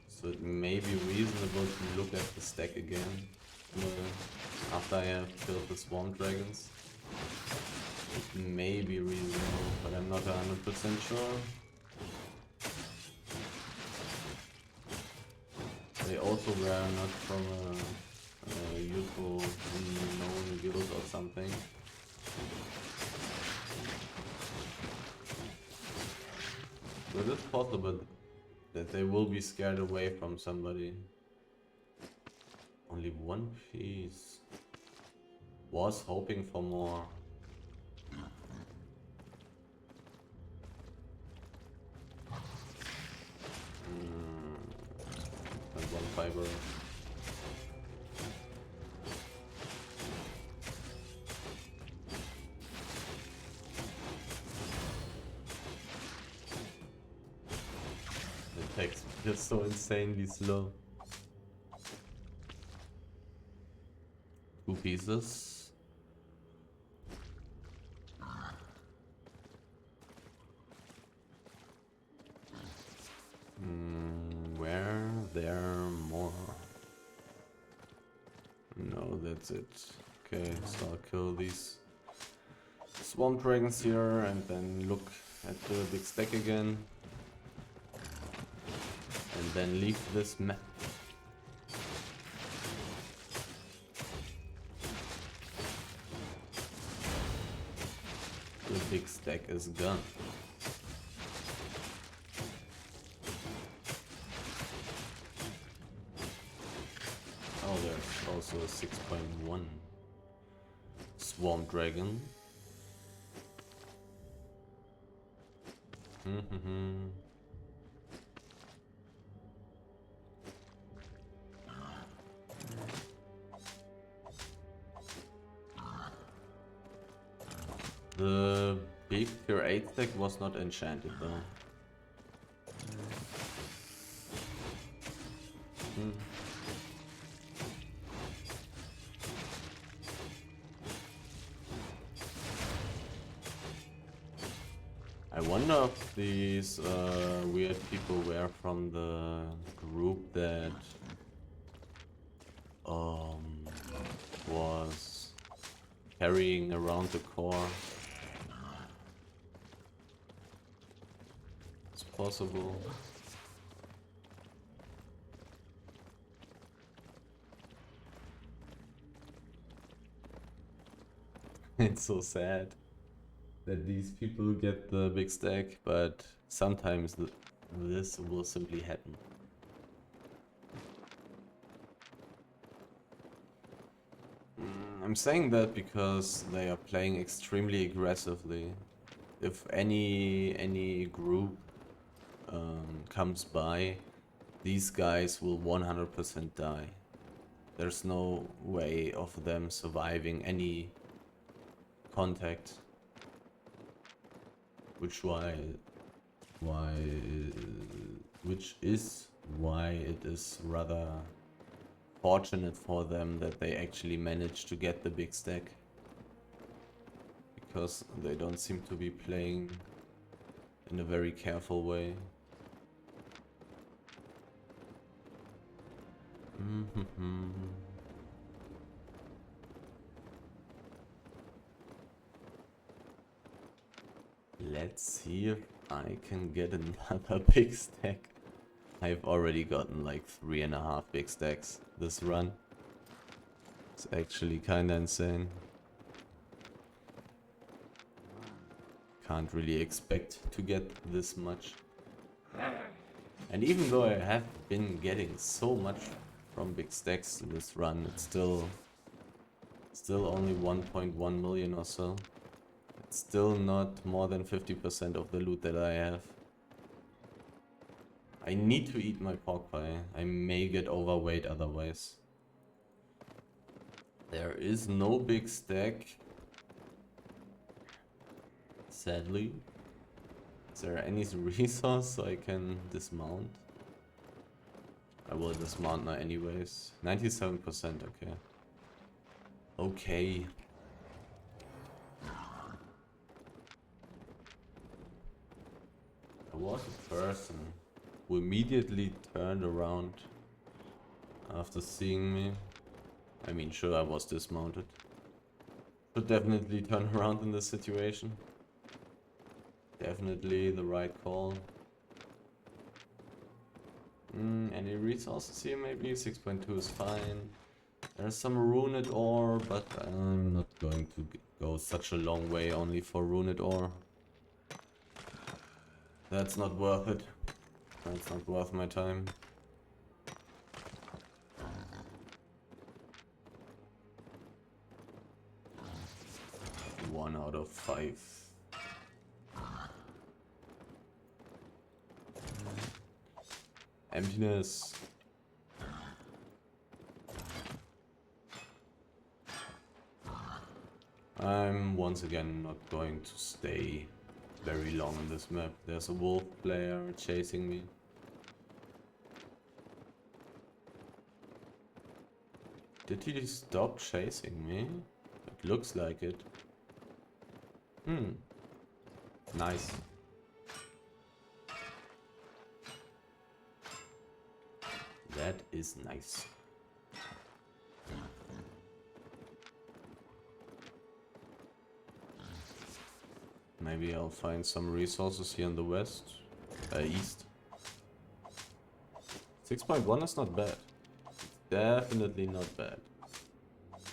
So it may be reasonable to look at the stack again after I have killed the Swarm Dragons. It may be reasonable, but I'm not 100% sure. They also were not from a useful known guild or something. But it's possible that they will be scared away from somebody. Only one piece. Was hoping for more. And one fiber. The text is so insanely slow. 2 pieces. Where there more? No, that's it. Okay, so I'll kill these Swamp Dragons here and then look at the big stack again. And then leave this map. The big stack is gone. Oh, there's also a 6.1 Swarm Dragon. The big tier 8 stack was not enchanted though. I wonder if these weird people were from the group that was carrying around the core. It's possible. It's so sad that these people get the big stack, but sometimes this will simply happen. I'm saying that because they are playing extremely aggressively. If any group comes by, these guys will 100% die. There's no way of them surviving any contact. Which is why it is rather fortunate for them that they actually managed to get the big stack. Because they don't seem to be playing in a very careful way. Let's see if I can get another big stack. I've already gotten like 3.5 big stacks this run. It's actually kinda insane. Can't really expect to get this much. And even though I have been getting so much from big stacks this run, it's still only 1.1 million or so. It's still not more than 50% of the loot that I have. I need to eat my pork pie. I may get overweight otherwise. There is no big stack. Sadly. Is there any resource so I can dismount? I will dismount now anyways. 97%, okay. Okay. I was a person who immediately turned around after seeing me. I mean, sure, I was dismounted. Should definitely turn around in this situation. Definitely the right call. Any resources here maybe? 6.2 is fine. There's some runed ore, but I'm not going to go such a long way only for runed ore. That's not worth it. That's not worth my time. One out of 5. Emptiness. I'm once again not going to stay very long on this map. There's a wolf player chasing me. Did he stop chasing me? It looks like it. Nice. That is nice. Maybe I'll find some resources here in the west, east. 6.1 is not bad. It's definitely not bad.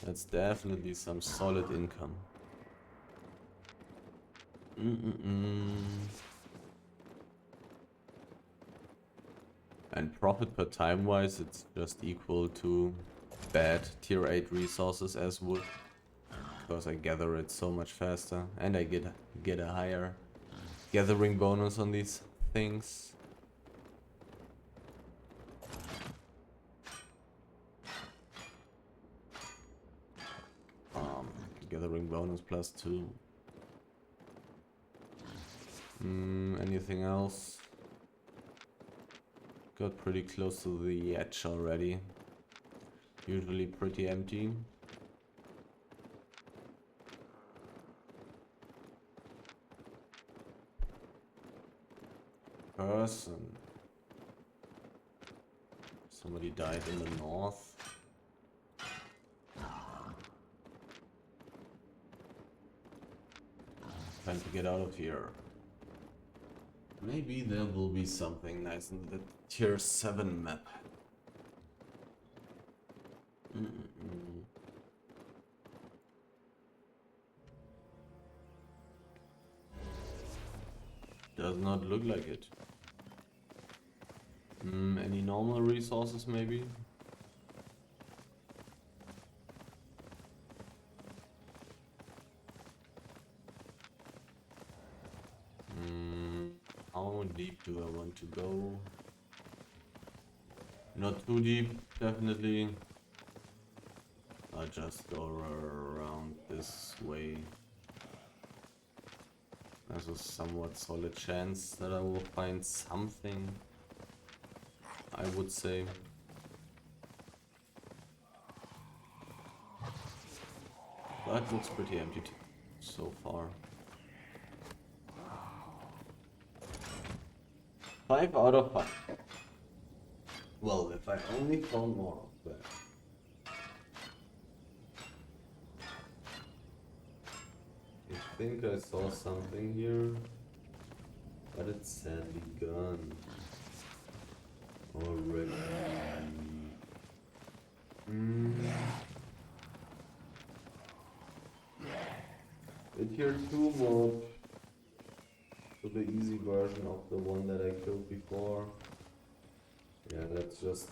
That's definitely some solid income. And profit per time wise, it's just equal to bad tier 8 resources as wood. Because I gather it so much faster, and I get a higher gathering bonus on these things. Gathering bonus +2. Anything else? Got pretty close to the edge already. Usually pretty empty. Person. Somebody died in the north. Time to get out of here. Maybe there will be something nice in the tier 7 map. Does not look like it. Any normal resources maybe? How deep do I want to go? Not too deep, definitely. I'll just go around this way. There's a somewhat solid chance that I will find something, I would say. But it looks pretty empty so far. 5 out of 5. Well, if I only found more of that. I think I saw something here, but it's sadly gone already. The tier 2 mod, so the easy version of the one that I killed before. Yeah, that's just...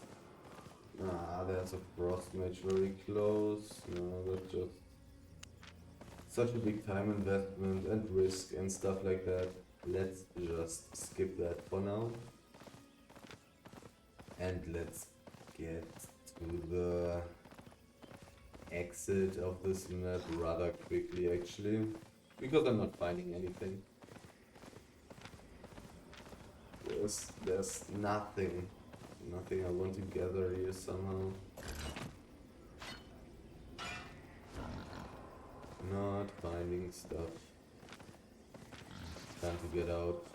there's a frost mage very close. No, that's just... such a big time investment and risk and stuff like that. Let's just skip that for now. And let's get to the exit of this map rather quickly actually. Because I'm not finding anything. There's nothing I want to gather here somehow. Not finding stuff. Time to get out.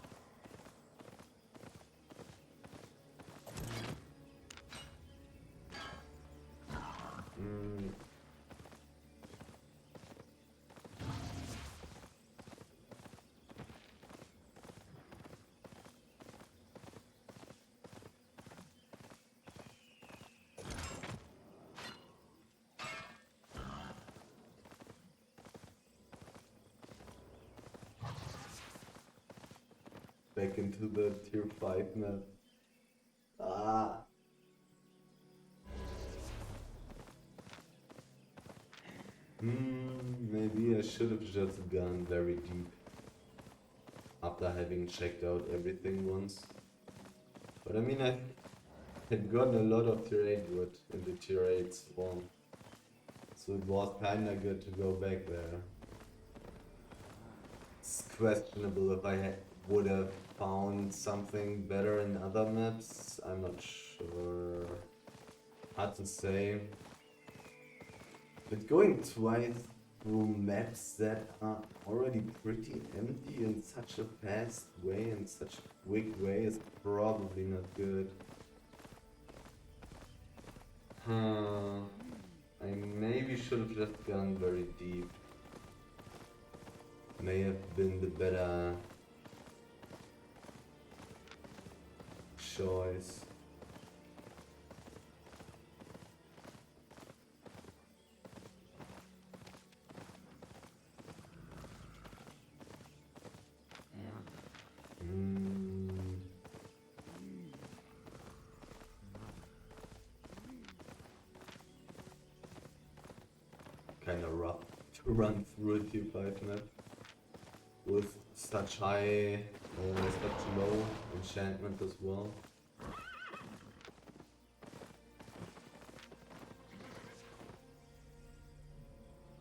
back into the tier 5 map. Ah. Maybe I should have just gone very deep after having checked out everything once. But I mean, I had gotten a lot of tier 8 wood in the tier 8 spawn. So it was kinda good to go back there. It's questionable if I would have found something better in other maps. I'm not sure. Hard to say. But going twice through maps that are already pretty empty in such a fast way and such a quick way is probably not good. I maybe should have just gone very deep. May have been the better choice. Kinda rough to run through a tier 5 map with such high, such low enchantment as well.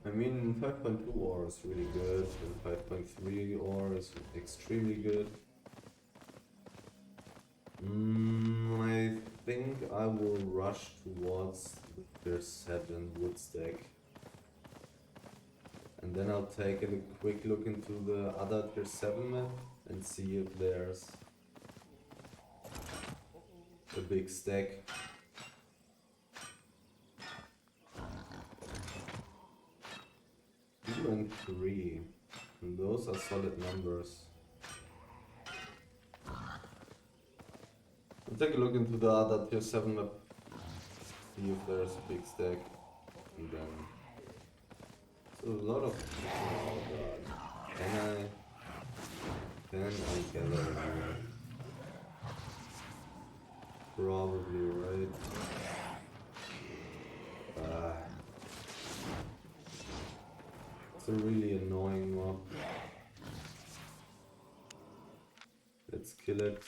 I mean, 5.2 ore is really good, and 5.3 ore is extremely good. I think I will rush towards the tier 7 wood stack. And then I'll take a quick look into the other tier 7 map and see if there's a big stack. 2 and 3. And those are solid numbers. I'll take a look into the other tier 7 map, see if there's a big stack. And then a lot of. Oh god. Can I gather here? Probably, right? It's a really annoying mob. Let's kill it.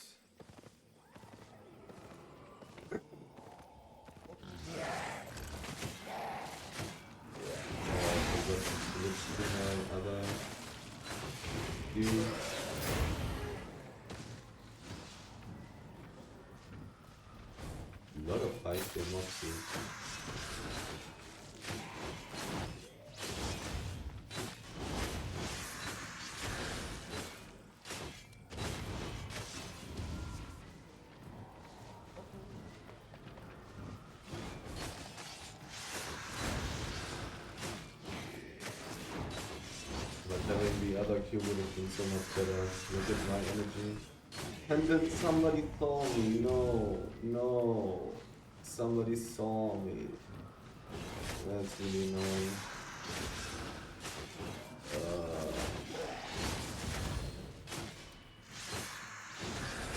Other view. A lot of fights here, mobs here. Having the other Q would have been so much better. Look at my energy. And then somebody saw me. No. Somebody saw me. That's really annoying.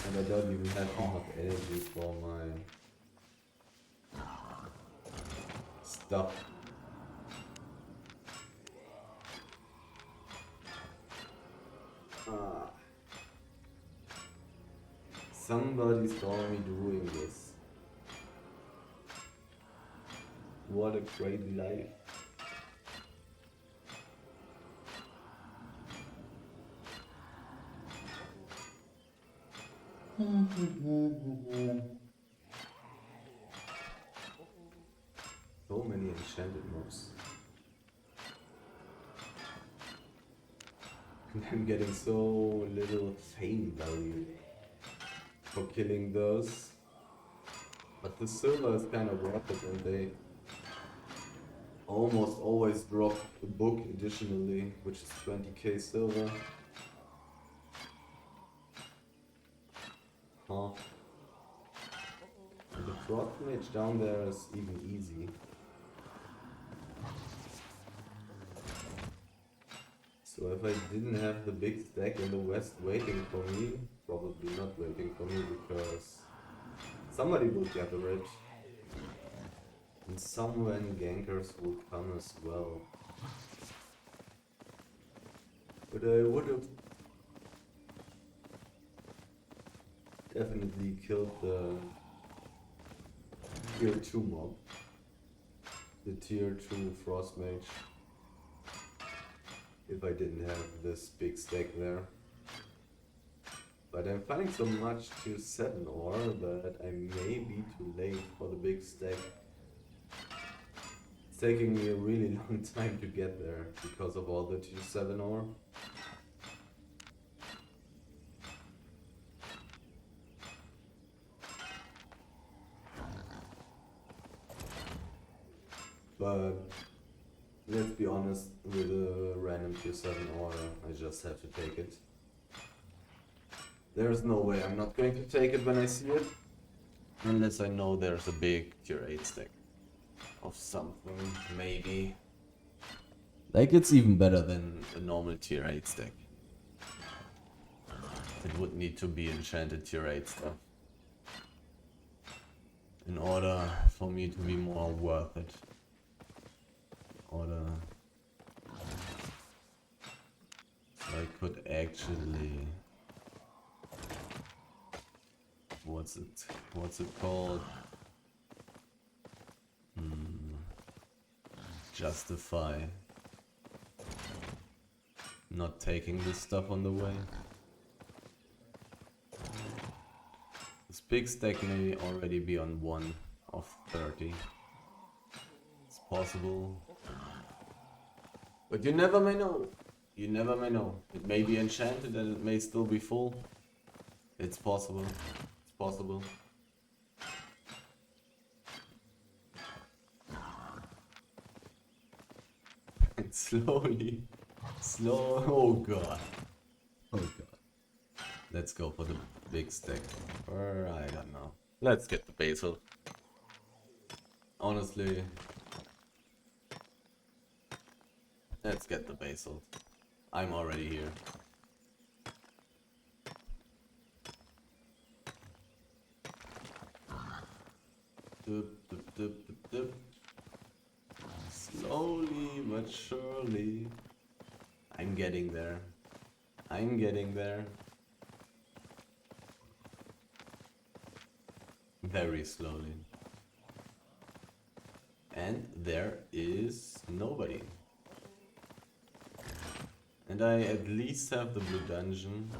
And I don't even have enough energy for my stuff. Somebody saw me doing this. What a crazy life. So many enchanted mobs. And I'm getting so little fame value for killing those. But the silver is kind of worth it, and they almost always drop the book additionally, which is 20k silver. Huh. And the frog mage down there is even easy. So So if I didn't have the big stack in the west waiting for me, probably not waiting for me because somebody will gather it. And somewhere gankers will come as well. But I would have definitely killed the tier 2 mob. The tier 2 frost mage. If I didn't have this big stack there. But I'm finding so much tier 7 ore that I may be too late for the big stack. It's taking me a really long time to get there because of all the tier 7 ore. But let's be honest, with a random tier 7 ore, I just have to take it. There's no way I'm not going to take it when I see it. Unless I know there's a big tier 8 stack of something, maybe. Like it's even better than a normal tier 8 stack. It would need to be enchanted tier 8 stuff in order for me to be more worth it. So I could actually, what's it called? Justify not taking this stuff on the way. This big stack may already be on 1 of 30. It's possible. But you never may know. You never may know. It may be enchanted and it may still be full. It's possible. It's possible. And slowly. Oh god. Oh god. Let's go for the big stack. Or I don't know. Let's get the basil. Honestly. Let's get the basil. I'm already here. Dup. Slowly but surely. I'm getting there. Very slowly. And there is nobody. And I at least have the blue dungeon.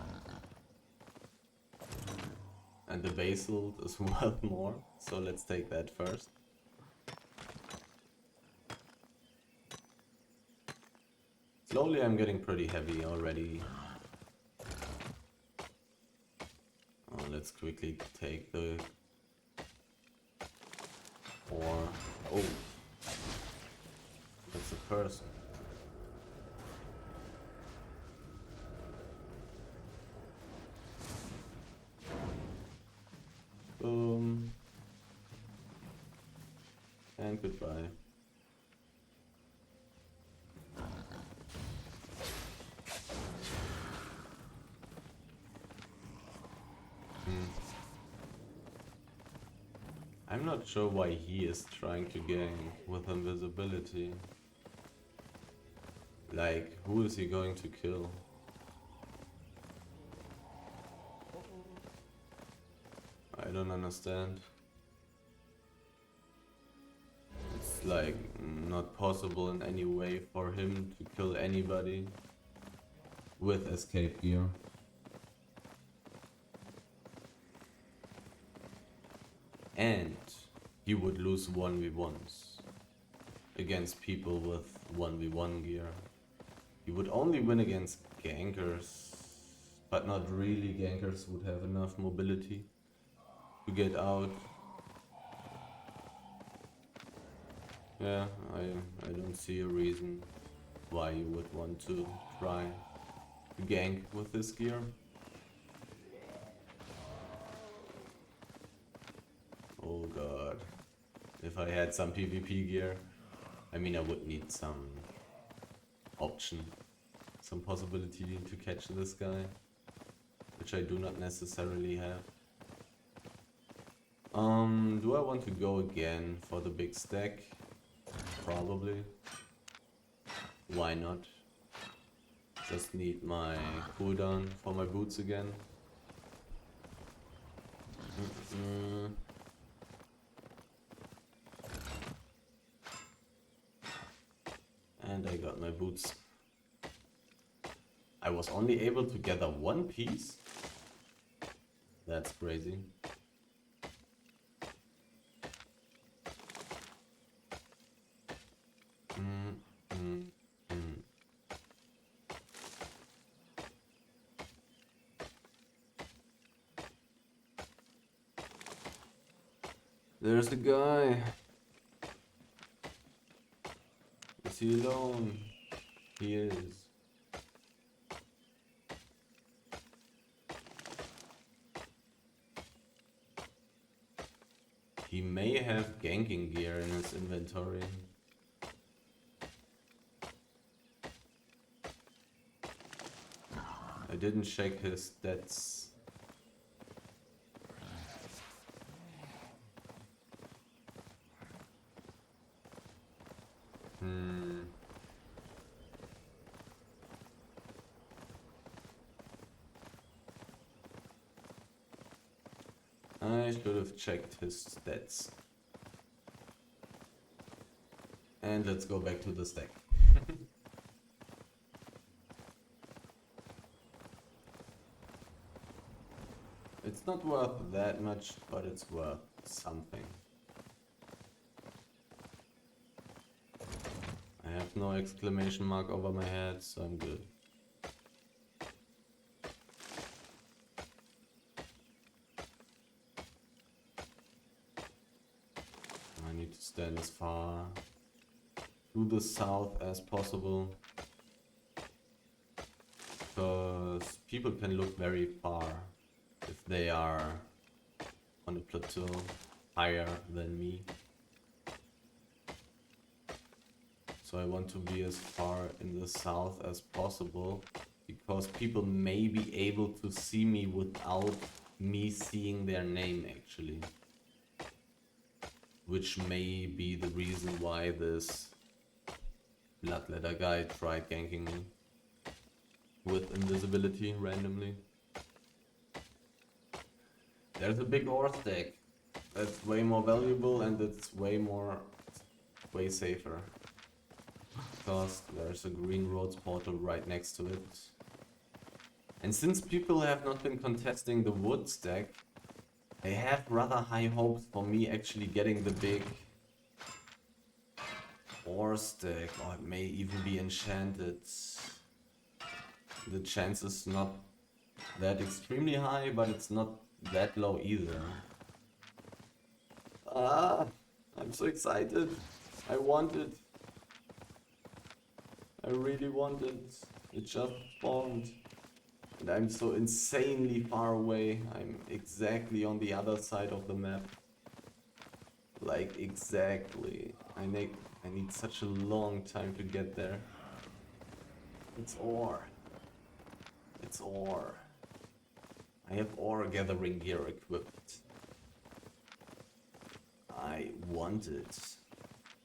And the basil is worth more, so let's take that first. Slowly I'm getting pretty heavy already. Oh, let's quickly take the ore. Oh, that's a person. Boom. And goodbye. I'm not sure why he is trying to gang with invisibility. Like, who is he going to kill? I don't understand. It's like not possible in any way for him to kill anybody with escape gear. And he would lose 1v1s against people with 1v1 gear. He would only win against gankers, but not really. Gankers would have enough mobility to get out. Yeah, I don't see a reason why you would want to try to gank with this gear. Oh god. If I had some PvP gear, I mean I would need some option, some possibility to catch this guy, which I do not necessarily have. Do I want to go again for the big stack? Probably. Why not? Just need my cooldown for my boots again. And I got my boots. I was only able to gather one piece? That's crazy. There's the guy. Is he alone? He is. He may have ganking gear in his inventory. I didn't check his stats. I should have checked his stats. And let's go back to the stack. It's not worth that much, but it's worth something. I have no exclamation mark over my head, so I'm good. I need to stand as far to the south as possible, because people can look very far if they are on a plateau higher than me. So I want to be as far in the south as possible, because people may be able to see me without me seeing their name actually. Which may be the reason why this Bloodletter guy tried ganking me with invisibility randomly. There's a big ore stack. That's way more valuable and it's way safer. Because there's a green roads portal right next to it. And since people have not been contesting the wood stack, I have rather high hopes for me actually getting the big ore stack, or it may even be enchanted. The chance is not that extremely high, but it's not that low either. I'm so excited. I want it. I really want it. It just spawned. And I'm so insanely far away. I'm exactly on the other side of the map. Like exactly. I need such a long time to get there. It's ore. It's ore. I have ore gathering gear equipped. I want it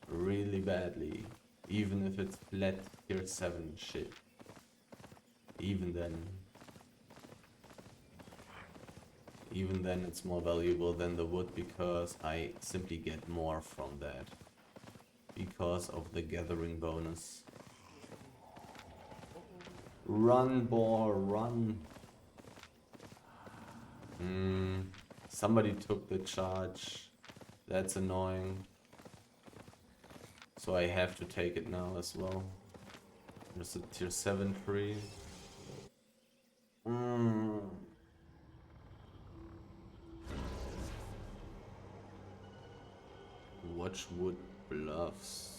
really badly, even if it's flat tier 7 shit. Even then it's more valuable than the wood, because I simply get more from that because of the gathering bonus. Run, boar, run. Somebody took the charge. That's annoying. So I have to take it now as well. There's a tier 7 free. Watchwood Bluffs.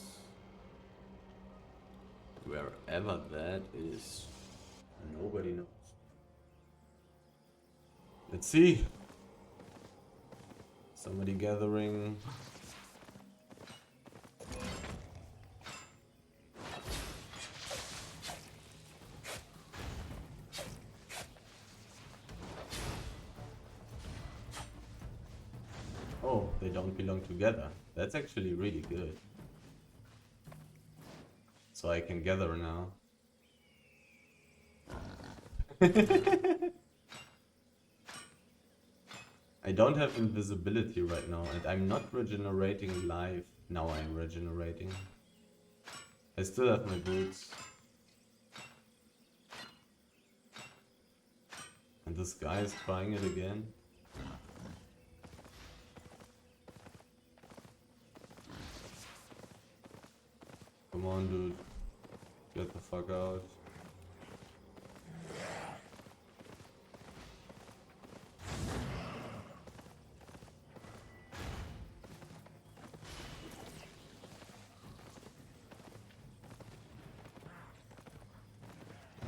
Wherever that is. Nobody knows. Let's see. Somebody gathering. Oh, they don't belong together. That's actually really good. So I can gather now. I don't have invisibility right now, and I'm not regenerating live. Now I'm regenerating. I still have my boots. And this guy is trying it again. Come on, dude. Get the fuck out.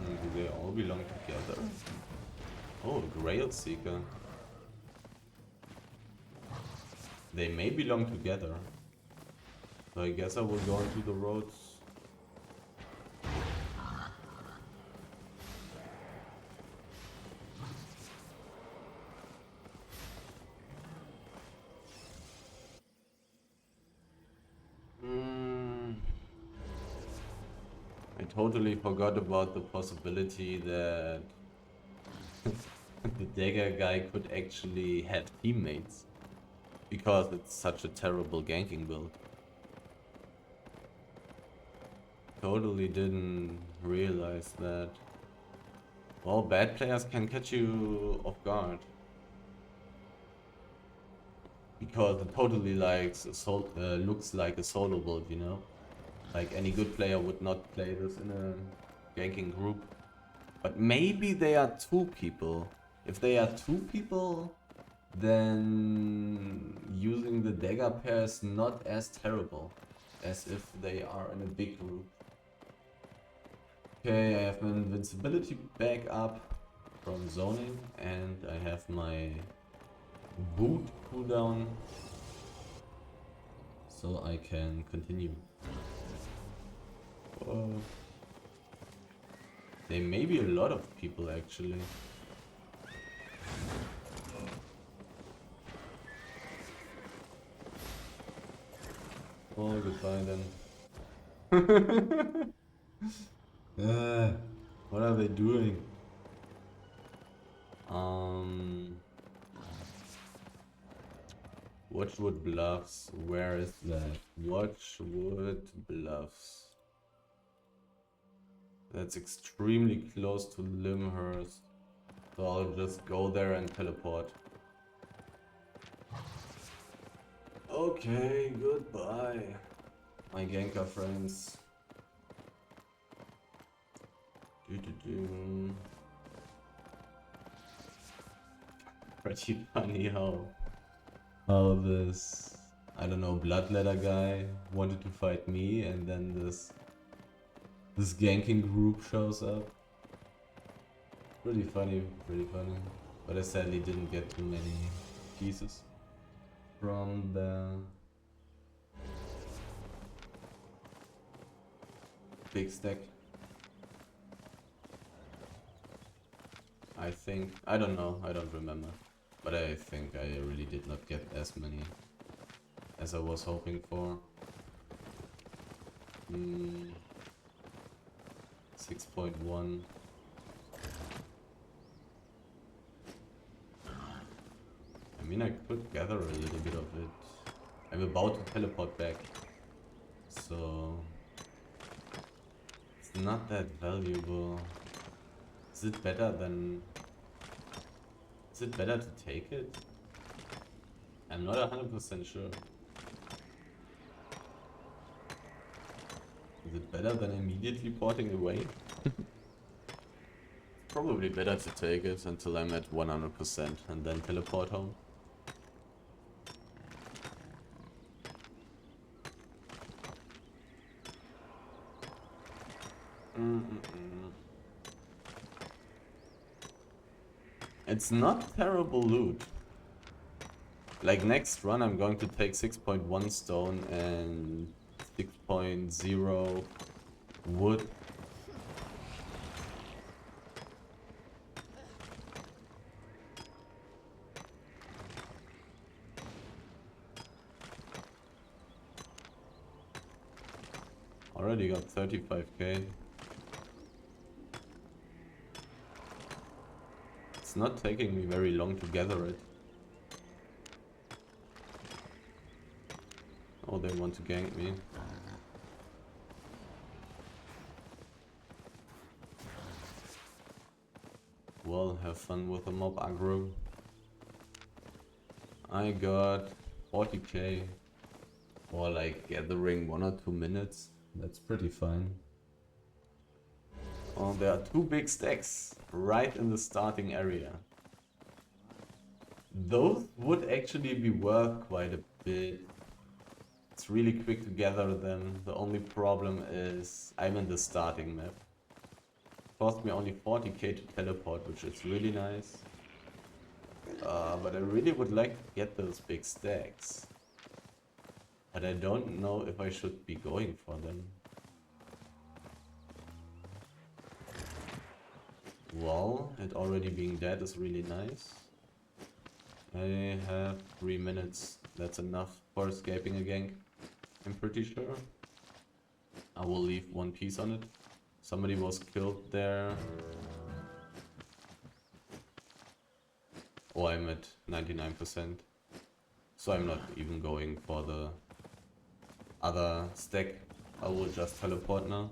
Do they all belong together? Oh, Grail Seeker. They may belong together. So I guess I will go into the roads. I totally forgot about the possibility that the dagger guy could actually have teammates. Because it's such a terrible ganking build. Totally didn't realize that. Well, bad players can catch you off guard. Because it totally looks like a solo build, you know? Like any good player would not play this in a ganking group. But maybe they are two people. If they are two people, then using the dagger pair is not as terrible as if they are in a big group. Okay, I have my invincibility back up from zoning, and I have my boot cooldown, so I can continue. Oh. There may be a lot of people actually. Oh, goodbye then. What are they doing? Watchwood Bluffs. Where is that? Watchwood Bluffs. That's extremely close to Limhurst. So I'll just go there and teleport. Okay, goodbye, my ganker friends. Pretty funny how this, I don't know, bloodletter guy wanted to fight me, and then this ganking group shows up. Pretty funny, but I sadly didn't get too many pieces from the big stack. I think, I don't know, I don't remember, but I think I really did not get as many as I was hoping for. 6.1. I mean, I could gather a little bit of it. I'm about to teleport back, so it's not that valuable. Is it better than... Is it better to take it? I'm not 100% sure. Is it better than immediately porting away? Probably better to take it until I'm at 100% and then teleport home. It's not terrible loot. Like next run I'm going to take 6.1 stone and 6.0 wood. Already got 35k. It's not taking me very long to gather it. Oh, they want to gank me. Well, have fun with the mob aggro. I got 40k for like gathering 1 or 2 minutes. That's pretty fine. Oh, there are 2 big stacks right in the starting area. Those would actually be worth quite a bit. It's really quick to gather them. The only problem is I'm in the starting map. Cost me only 40k to teleport, which is really nice. But I really would like to get those big stacks. But I don't know if I should be going for them. Well, it already being dead is really nice. I have 3 minutes. That's enough for escaping a gank, I'm pretty sure. I will leave 1 piece on it. Somebody was killed there. Oh, I'm at 99%. So I'm not even going for the other stack. I will just teleport now.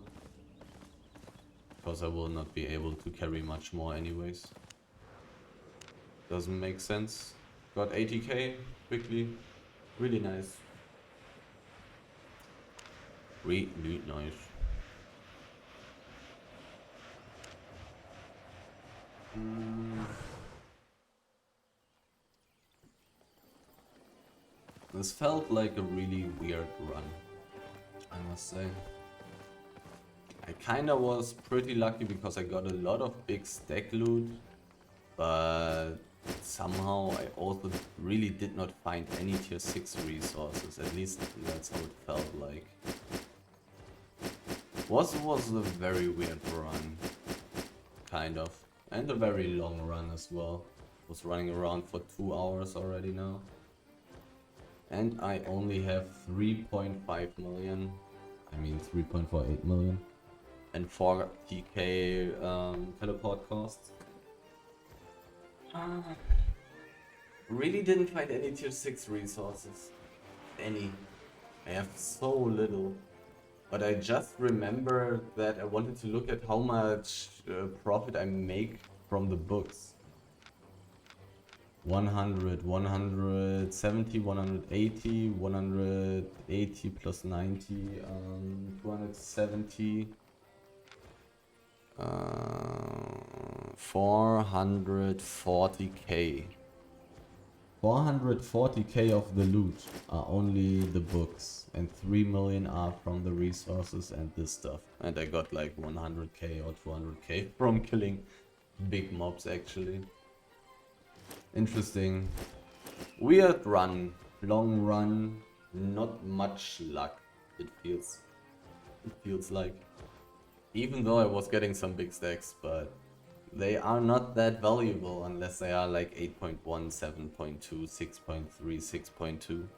Because I will not be able to carry much more anyways. Doesn't make sense. Got 80k quickly. Really nice. Really nice. This felt like a really weird run, I must say. I kinda was pretty lucky because I got a lot of big stack loot, but somehow I also really did not find any tier 6 resources, at least that's how it felt like. Was a very weird run, kind of, and a very long run as well. Was running around for 2 hours already now. And I only have 3.5 million, I mean 3.48 million, and 40k teleport costs. Really didn't find any tier 6 resources. Any. I have so little. But I just remember that I wanted to look at how much profit I make from the books. 100, 170, 180, 180 plus 90, 270, 440k. 440k of the loot are only the books, and 3 million are from the resources and this stuff. And I got like 100k or 200k from killing big mobs actually. Interesting. Weird run. Long run. Not much luck, it feels. It feels like. Even though I was getting some big stacks, but they are not that valuable unless they are like 8.1, 7.2, 6.3, 6.2.